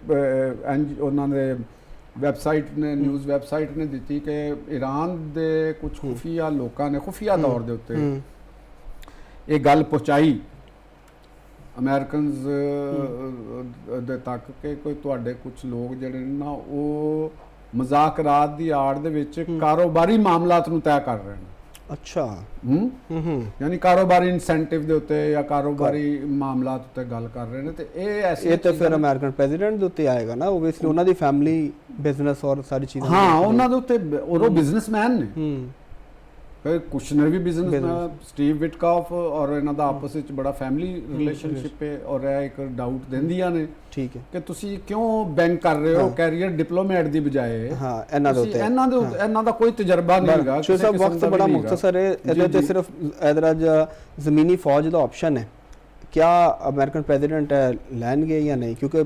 ਉਹਨਾਂ ਦੇ ਵੈਬਸਾਈਟ ਨੇ ਨਿਊਜ਼ ਵੈਬਸਾਈਟ ਨੇ ਦਿੱਤੀ ਕਿ ਈਰਾਨ ਦੇ ਕੁਝ ਖੁਫੀਆ ਲੋਕਾਂ ਨੇ ਖੁਫੀਆ ਤੌਰ ਦੇ ਉੱਤੇ ਇਹ ਗੱਲ ਪਹੁੰਚਾਈ ਅਮਰੀਕਨਜ਼ ਦੇ ਤੱਕ ਕਿ ਕੋਈ ਤੁਹਾਡੇ ਕੁਝ ਲੋਕ ਜਿਹੜੇ ਨੇ ਨਾ ਉਹ ਮਜ਼ਾਕਰਾਤ ਦੀ ਆੜ ਦੇ ਵਿੱਚ ਕਾਰੋਬਾਰੀ ਮਾਮਲਾਤ ਨੂੰ ਤੈਅ ਕਰ ਰਹੇ ਨੇ। ਅੱਛਾ ਯਾਨੀ ਕਾਰੋਬਾਰੀ ਇਨਸੈਂਟਿਵ ਦੇ ਉੱਤੇ ਜਾਂ ਕਾਰੋਬਾਰੀ ਮਾਮਲਾਤ ਉੱਤੇ ਗੱਲ ਕਰ ਰਹੇ ਨੇ। ਤੇ ਇਹ ਤਾਂ ਫਿਰ ਅਮਰੀਕਨ ਪ੍ਰੈਜ਼ੀਡੈਂਟ ਦੇ ਉੱਤੇ ਆਏਗਾ ਨਾ ਓਬਵੀਅਸਲੀ, ਉਹਨਾਂ ਦੀ ਫੈਮਿਲੀ ਬਿਜ਼ਨਸ ਔਰ ਸਾਰੀ ਚੀਜ਼ਾਂ। ਹਾਂ, ਉਹਨਾਂ ਦੇ ਉੱਤੇ ਉਹ ਬਿਜ਼ਨਸਮੈਨ ਨੇ। ਫਿਰ ਕੁਸ਼ਨਰ ਵੀ ਬਿਜ਼ਨਸਮੈਨ ਸਟੀਵ ਵਿਟਕਾਫ ਔਰ ਇਹਨਾਂ ਦਾ ਆਪਸ ਵਿੱਚ ਬੜਾ ਫੈਮਿਲੀ ਰਿਲੇਸ਼ਨਸ਼ਿਪ ਹੈ ਔਰ ਇਹ ਇੱਕ ਡਾਊਟ ਦਿੰਦੀਆਂ ਨੇ ਠੀਕ ਹੈ ਕਿ ਤੁਸੀਂ ਕਿਉਂ ਬੈਂਕ ਕਰ ਰਹੇ ਹੋ ਕੈਰੀਅਰ ਡਿਪਲੋਮੈਟ ਦੀ ਬਜਾਏ। ਹਾਂ ਇਹਨਾਂ ਦੇ ਉੱਤੇ ਇਹਨਾਂ ਦਾ ਕੋਈ ਤਜਰਬਾ ਨਹੀਂ ਹੈਗਾ ਸ਼ੋ ਸਾਹਿਬ ਵਕਤ ਬੜਾ ਮੁਖਤਸਰ ਹੈ ਇਹਦੇ ਤੇ ਸਿਰਫ ਇਧਰ ਜ਼ਮੀਨੀ ਫੌਜ ਦਾ ਆਪਸ਼ਨ ਹੈ क्या अमेरिकन प्रेसिडेंट ਲੈਣਗੇ ਜਾਂ ਨਹੀਂ ਕਿਉਂਕਿ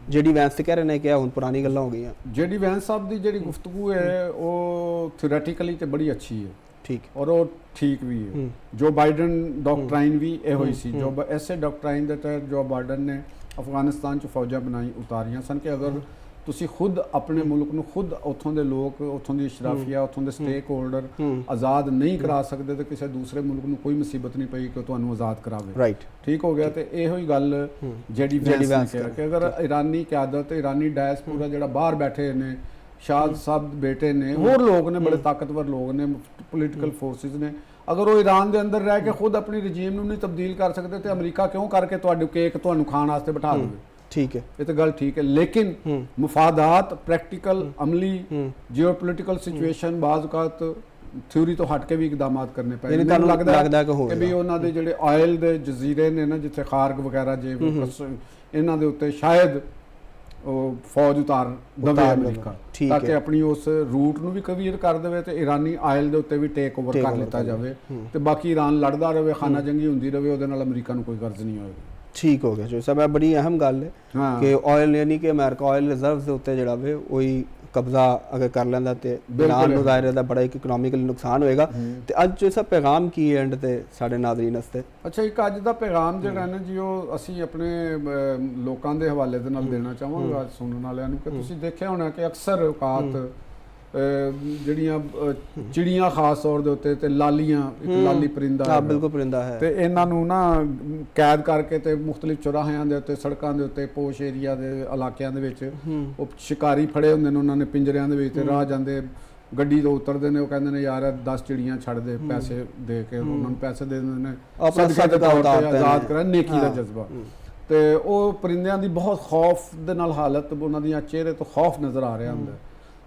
ਜਿਹੜੀ ਵੈਂਸ ਤੇ ਕਹਿ ਰਹੇ ਨੇ ਕਿ ਹੁਣ ਪੁਰਾਣੀ ਗੱਲਾਂ ਹੋ ਗਈਆਂ। ਜਿਹੜੀ ਵੈਂਸ ਸਾਹਿਬ ਦੀ ਜਿਹੜੀ ਗੁਫ਼ਤਗੂ ਹੈ ਉਹ ਥਿਓਰੈਟੀਕਲੀ ਤੇ ਬੜੀ ਅੱਛੀ ਹੈ ਠੀਕ ਔਰ ਉਹ ਠੀਕ ਵੀ ਹੈ। ਜੋ ਬਾਈਡਨ ਡਾਕਟਰਾਈਨ ਵੀ ਇਹੋ ਹੀ ਸੀ ਜੋ ਐਸੇ ਡਾਕਟਰਾਈਨ ਦੇ ਤਹਿਤ ਜੋ ਬਾਈਡਨ ਨੇ ਅਫਗਾਨਿਸਤਾਨ 'ਚ ਫੌਜਾਂ ਬਣਾਈ ਉਤਾਰੀਆਂ ਸਨ ਕਿ ਅਗਰ ਤੁਸੀਂ ਖੁਦ ਆਪਣੇ ਮੁਲਕ ਨੂੰ ਖੁਦ ਉੱਥੋਂ ਦੇ ਲੋਕ ਉੱਥੋਂ ਦੀ ਇਸ਼ਰਾਫੀਆ ਉੱਥੋਂ ਦੇ ਸਟੇਕ ਹੋਲਡਰ ਆਜ਼ਾਦ ਨਹੀਂ ਕਰਾ ਸਕਦੇ ਤੇ ਕਿਸੇ ਦੂਸਰੇ ਮੁਲਕ ਨੂੰ ਕੋਈ ਮੁਸੀਬਤ ਨਹੀਂ ਪਈ ਕਿ ਉਹ ਤੁਹਾਨੂੰ ਆਜ਼ਾਦ ਕਰਾਵੇ। ਰਾਈਟ ਠੀਕ ਹੋ ਗਿਆ। ਤੇ ਇਹੋ ਹੀ ਗੱਲ ਜਿਹੜੀ ਵੈਂਸ ਨੇ ਕਿ ਅਗਰ ਇਰਾਨੀ ਕਿਆਦਤ ਇਰਾਨੀ ਡਾਇਸਪੋਰਾ ਜਿਹੜਾ ਬਾਹਰ ਬੈਠੇ ਨੇ ਸ਼ਾਦ ਸਾਹਿਬ ਬੇਟੇ ਨੇ ਹੋਰ ਲੋਕ ਨੇ ਬੜੇ ਤਾਕਤਵਰ ਲੋਕ ਨੇ ਪੋਲੀਟੀਕਲ ਫੋਰਸਿਸ ਨੇ ਅਗਰ ਉਹ ਈਰਾਨ ਦੇ ਅੰਦਰ ਰਹਿ ਕੇ ਖੁਦ ਆਪਣੀ ਰਜੀਮ ਨੂੰ ਨਹੀਂ ਤਬਦੀਲ ਕਰ ਸਕਦੇ ਤੇ ਅਮਰੀਕਾ ਕਿਉਂ ਕਰਕੇ ਤੁਹਾਡੇ ਕੇਕ ਤੁਹਾਨੂੰ ਖਾਣ ਵਾਸਤੇ ਬਿਠਾ ਦੇਵੇ। ਠੀਕ ਹੈ ਇਹ ਤਾਂ ਗੱਲ ਠੀਕ ਹੈ ਲੇਕਿਨ ਮੁਫਾਦਾਤ ਪ੍ਰੈਕਟੀਕਲ ਅਮਲੀ ਜਿਓਪੋਲਿਟੀਕਲ ਸਿਚੁਏਸ਼ਨ ਬਾਜ਼ ਔਕਾਤ ਥਿਊਰੀ ਤੋਂ ਹਟ ਕੇ ਵੀ ਇਕਦਾਮਾਤ ਕਰਨੇ ਪਏ। ਮੈਨੂੰ ਲੱਗਦਾ ਕਿ ਵੀ ਉਹਨਾਂ ਦੇ ਜਿਹੜੇ ਆਇਲ ਦੇ ਜਜ਼ੀਰੇ ਨੇ ਨਾ ਜਿੱਥੇ ਖਾਰਗ ਵਗੈਰਾ ਜੇ ਇਹਨਾਂ ਦੇ ਉੱਤੇ ਸ਼ਾਇਦ ਉਹ ਫੌਜ ਉਤਾਰ ਦਵੇ ਅਮਰੀਕਾ ਤਾਂ ਕਿ ਆਪਣੀ ਉਸ ਰੂਟ ਨੂੰ ਵੀ ਕਲੀਅਰ ਕਰ ਦੇਵੇ ਤੇ ਇਰਾਨੀ ਆਇਲ ਦੇ ਉੱਤੇ ਵੀ ਟੇਕ ਓਵਰ ਕਰ ਲਿੱਤਾ ਜਾਵੇ ਤੇ ਬਾਕੀ ਈਰਾਨ ਲੜਦਾ ਰਹੇ ਖਾਨਾ ਜੰਗੀ ਹੁੰਦੀ ਰਹੇ ਉਹਦੇ ਨਾਲ ਅਮਰੀਕਾ ਨੂੰ ਕੋਈ ਗਰਜ਼ ਨਹੀਂ ਹੋਏਗੀ। ਠੀਕ ਹੋ ਗਿਆ ਜੋ ਸਭ ਬੜੀ ਅਹਿਮ ਗੱਲ ਹੈ ਕਿ ਆਇਲ ਯਾਨੀ ਕਿ ਅਮਰੀਕਾ ਆਇਲ ਰਿਜ਼ਰਵਸ ਦੇ ਉੱਤੇ ਜਿਹੜਾ ਵੇ ਉਹੀ ਕਬਜ਼ਾ ਅਗਰ ਕਰ ਲੈਂਦਾ ਤੇ ਇਰਾਨ ਨੂੰ ਜ਼ਾਹਿਰ ਹੈ ਬੜਾ ਇੱਕ ਇਕਨੋਮਿਕਲੀ ਨੁਕਸਾਨ ਹੋਏਗਾ। ਤੇ ਅੱਜ ਜੋ ਸਭ ਪੈਗਾਮ ਕੀ ਹੈ ਐਂਡ ਤੇ ਸਾਡੇ ਨਾਜ਼ਰੀਨ ਵਾਸਤੇ? ਅੱਛਾ ਇੱਕ ਅੱਜ ਦਾ ਪੈਗਾਮ ਜਿਹੜਾ ਨਾ ਜੀ ਉਹ ਅਸੀਂ ਆਪਣੇ ਲੋਕਾਂ ਦੇ ਹਵਾਲੇ ਦੇ ਨਾਲ ਦੇਣਾ ਚਾਹਾਂਗੇ ਅੱਜ ਸੁਣਨ ਵਾਲਿਆਂ ਨੂੰ ਕਿ ਤੁਸੀਂ ਦੇਖਿਆ ਹੋਣਾ ਕਿ ਅਕਸਰ ਔਕਾਤ ਜਿਹੜੀਆਂ ਚਿੜੀਆਂ ਖਾਸ ਤੌਰ ਦੇ ਉੱਤੇ ਤੇ ਲਾਲੀਆਂ ਇੱਕ ਲਾਲੀ ਪਰਿੰਦਾ ਹਾਂ ਬਿਲਕੁਲ ਪਰਿੰਦਾ ਹੈ ਤੇ ਇਹਨਾਂ ਨੂੰ ਨਾ ਕੈਦ ਕਰਕੇ ਤੇ ਮੁxtਲਿਫ ਚੌਰਾਹਿਆਂ ਦੇ ਉੱਤੇ ਸੜਕਾਂ ਦੇ ਉੱਤੇ ਪੋਸ਼ ਏਰੀਆ ਦੇ ਇਲਾਕਿਆਂ ਦੇ ਵਿੱਚ ਉਹ ਸ਼ਿਕਾਰੀ ਫੜੇ ਹੁੰਦੇ ਨੇ ਉਹਨਾਂ ਨੇ ਪਿੰਜਰਿਆਂ ਦੇ ਵਿੱਚ ਤੇ ਰਾਹ ਜਾਂਦੇ ਗੱਡੀ ਤੋਂ ਉਤਰਦੇ ਨੇ ਉਹ ਕਹਿੰਦੇ ਨੇ ਯਾਰ 10 ਚਿੜੀਆਂ ਛੱਡ ਦੇ ਪੈਸੇ ਦੇ ਕੇ ਉਹਨਾਂ ਨੂੰ ਪੈਸੇ ਦੇ ਦਿੰਦੇ ਨੇ ਸਦਕਾ ਆਜ਼ਾਦ ਕਰਾ ਨੇਕੀ ਦਾ ਜਜ਼ਬਾ ਤੇ ਉਹ ਪਰਿੰਦਿਆਂ ਦੀ ਬਹੁਤ ਖੌਫ ਦੇ ਨਾਲ ਹਾਲਤ ਉਹਨਾਂ ਦੀਆਂ ਚਿਹਰੇ ਤੋਂ ਖੌਫ ਨਜ਼ਰ ਆ ਰਿਹਾ ਹੁੰਦਾ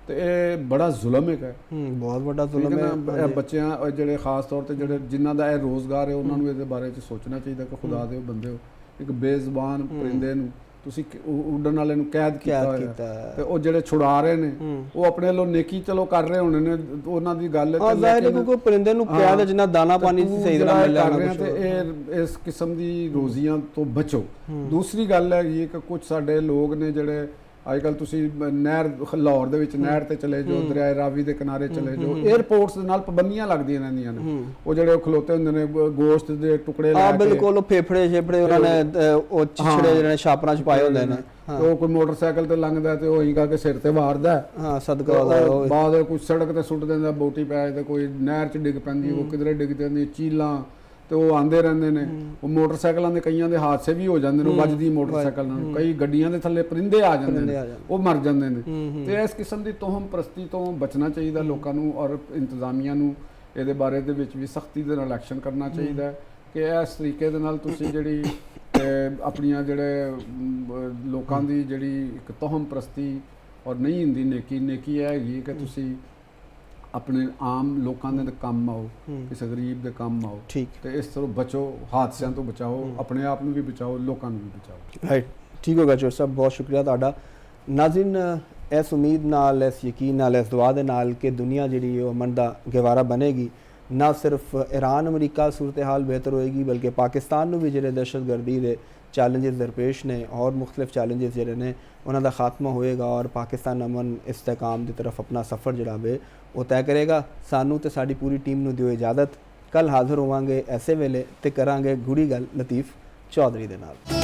ਤੇ ਇਹ ਬੜਾ ਜ਼ੁਲਮ ਹੈ ਬਹੁਤ ਵੱਡਾ ਜ਼ੁਲਮ ਹੈ। ਬੱਚਿਆਂ ਜਿਹੜੇ ਖਾਸ ਤੌਰ ਤੇ ਜਿਹੜੇ ਜਿਨ੍ਹਾਂ ਦਾ ਇਹ ਰੋਜ਼ਗਾਰ ਹੈ ਉਹਨਾਂ ਨੂੰ ਇਹਦੇ ਬਾਰੇ ਚ ਸੋਚਣਾ ਚਾਹੀਦਾ ਕਿ ਖੁਦਾ ਦੇ ਬੰਦੇ ਹੋ ਇੱਕ ਬੇਜ਼ੁਬਾਨ ਪਰਿੰਦੇ ਨੂੰ ਤੁਸੀਂ ਉੱਡਣ ਵਾਲੇ ਨੂੰ ਕੈਦ ਕੀਤਾ ਹੋਇਆ ਤੇ ਉਹ ਜਿਹੜੇ ਛੁਡਾ ਰਹੇ ਨੇ ਉਹ ਆਪਣੇ ਵੱਲੋਂ ਨੇਕੀ ਚਲੋ ਕਰ ਰਹੇ ਹੋਣੇ ਨੇ ਉਹਨਾਂ ਦੀ ਗੱਲ ਹੈ ਤੇ ਜ਼ਾਹਿਰ ਹੈ ਕਿਉਂਕਿ ਪਰਿੰਦੇ ਨੂੰ ਕੈਦ ਜਿੰਨਾ ਦਾਣਾ ਪਾਣੀ ਸਹੀ ਤਰ੍ਹਾਂ ਮਿਲ ਰਿਹਾ ਤੇ ਇਹ ਇਸ ਕਿਸਮ ਦੀ ਰੋਜ਼ੀਆਂ ਤੋਂ ਬਚੋ। ਦੂਸਰੀ ਗੱਲ ਹੈ ਕਿ ਕੁਝ ਸਾਡੇ ਲੋਕ ਨੇ ਜਿਹੜੇ ਅੱਜ ਕੱਲ੍ਹ ਤੁਸੀਂ ਨਹਿਰ ਲਾਹੌਰ ਦੇ ਵਿੱਚ ਨਹਿਰ ਤੇ ਚਲੇ ਜਾਓ ਦਰਿਆ ਰਾਵੀ ਦੇ ਕਿਨਾਰੇ ਚਲੇ ਜਾਓ 에ਅਰਪੋਰਟਸ ਦੇ ਨਾਲ ਪਾਬੰਦੀਆਂ ਲੱਗਦੀਆਂ ਰਹਿੰਦੀਆਂ ਨੇ ਉਹ ਜਿਹੜੇ ਖਲੋਤੇ ਹੁੰਦੇ ਨੇ ਗੋਸ਼ਤ ਦੇ ਟੁਕੜੇ ਲੈ ਕੇ ਬਿਲਕੁਲ ਫੇਫੜੇ ਉਹਨਾਂ ਨੇ ਉਹ ਛਿਛੜੇ ਜਿਹੜੇ ਛਾਪਰਾਂ ਚ ਪਾਏ ਹੁੰਦੇ ਨੇ ਉਹ ਕੋਈ ਮੋਟਰਸਾਈਕਲ ਤੇ ਲੰਘਦਾ ਤੇ ਉਹ ਇੰਗਾ ਕੇ ਸਿਰ ਤੇ ਵਾਰਦਾ ਸਦਕਾ ਬਾਅਦ ਕੋਈ ਸੜਕ ਤੇ ਸੁੱਟ ਦਿੰਦਾ ਬੋਟੀ ਪੈ ਤੇ ਕੋਈ ਨਹਿਰ ਚ ਡਿੱਗ ਪੈਂਦੀ ਉਹ ਕਿਧਰੇ ਡਿੱਗ ਜਾਂਦੀ ਚੀਲਾਂ ਤੇ ਉਹ ਆਂਦੇ ਰਹਿੰਦੇ ਨੇ ਉਹ ਮੋਟਰਸਾਈਕਲਾਂ ਦੇ ਕਈਆਂ ਦੇ ਹਾਦਸੇ ਵੀ ਹੋ ਜਾਂਦੇ ਨੇ ਵੱਜਦੀ ਮੋਟਰਸਾਈਕਲ ਨਾਲ ਕਈ ਗੱਡੀਆਂ ਦੇ ਥੱਲੇ ਪਰਿੰਦੇ ਆ ਜਾਂਦੇ ਨੇ ਉਹ ਮਰ ਜਾਂਦੇ ਨੇ ਤੇ ਇਸ ਕਿਸਮ ਦੀ ਤੋਹਮ ਪ੍ਰਸਤੀ ਤੋਂ ਬਚਣਾ ਚਾਹੀਦਾ ਲੋਕਾਂ ਨੂੰ ਔਰ ਇੰਤਜ਼ਾਮੀਆਂ ਨੂੰ ਇਹਦੇ ਬਾਰੇ ਦੇ ਵਿੱਚ ਵੀ ਸਖਤੀ ਦੇ ਨਾਲ ਐਕਸ਼ਨ ਕਰਨਾ ਚਾਹੀਦਾ ਕਿ ਇਸ ਤਰੀਕੇ ਦੇ ਨਾਲ ਤੁਸੀਂ ਜਿਹੜੀ ਆਪਣੀਆਂ ਜਿਹੜੇ ਲੋਕਾਂ ਦੀ ਜਿਹੜੀ ਇੱਕ ਤੋਹਮ ਪ੍ਰਸਤੀ ਔਰ ਨਹੀਂ ਹੁੰਦੀ ਨੇਕੀ ਇਹ ਹੈਗੀ ਕਿ ਤੁਸੀਂ ਆਪਣੇ ਆਮ ਲੋਕਾਂ ਦੇ ਕੰਮ ਆਓ ਕਿਸੇ ਗਰੀਬ ਦੇ ਕੰਮ ਆਓ ਤੇ ਇਸ ਤਰ੍ਹਾਂ ਬਚੋ ਹਾਦਸਿਆਂ ਤੋਂ ਬਚਾਓ ਆਪਣੇ ਆਪ ਨੂੰ ਵੀ ਬਚਾਓ ਲੋਕਾਂ ਨੂੰ ਵੀ ਬਚਾਓ। ਰਾਈਟ ਠੀਕ ਹੋਗਾ ਚੋਰ ਸਾਹਿਬ ਬਹੁਤ ਸ਼ੁਕਰੀਆ ਤੁਹਾਡਾ। ਨਾਜ਼ਰੀਨ ਇਸ ਉਮੀਦ ਨਾਲ ਇਸ ਯਕੀਨ ਨਾਲ ਇਸ ਦੁਆ ਦੇ ਨਾਲ ਕਿ ਦੁਨੀਆ ਜਿਹੜੀ ਉਹ ਅਮਨ ਦਾ ਗਵਾਰਾ ਬਣੇਗੀ ਨਾ ਸਿਰਫ ਈਰਾਨ ਅਮਰੀਕਾ ਸੂਰਤ ਹਾਲ ਬਿਹਤਰ ਹੋਏਗੀ ਬਲਕਿ ਪਾਕਿਸਤਾਨ ਨੂੰ ਵੀ ਜਿਹੜੇ ਦਹਿਸ਼ਤਗਰਦੀ ਦੇ ਚੈਲੰਜਸ ਦਰਪੇਸ਼ ਨੇ ਔਰ ਮੁxtਲਿਫ ਚੈਲੰਜਸ ਜਿਹੜੇ ਨੇ ਉਹਨਾਂ ਦਾ ਖਾਤਮਾ ਹੋਏਗਾ ਔਰ ਪਾਕਿਸਤਾਨ ਅਮਨ ਇਸਤਕਾਮ ਦੀ ਤਰਫ ਆਪਣਾ ਸਫ਼ਰ ਜਿਹੜਾ ਵੇ ਉਹ ਤੈਅ ਕਰੇਗਾ। ਸਾਨੂੰ ਤੇ ਸਾਡੀ ਪੂਰੀ ਟੀਮ ਨੂੰ ਦਿਓ ਇਜਾਜ਼ਤ। ਕੱਲ ਹਾਜ਼ਰ ਹੋਵਾਂਗੇ ਐਸੇ ਵੇਲੇ ਤੇ ਕਰਾਂਗੇ ਗੂੜੀ ਗੱਲ ਲਤੀਫ ਚੌਧਰੀ ਦੇ ਨਾਲ।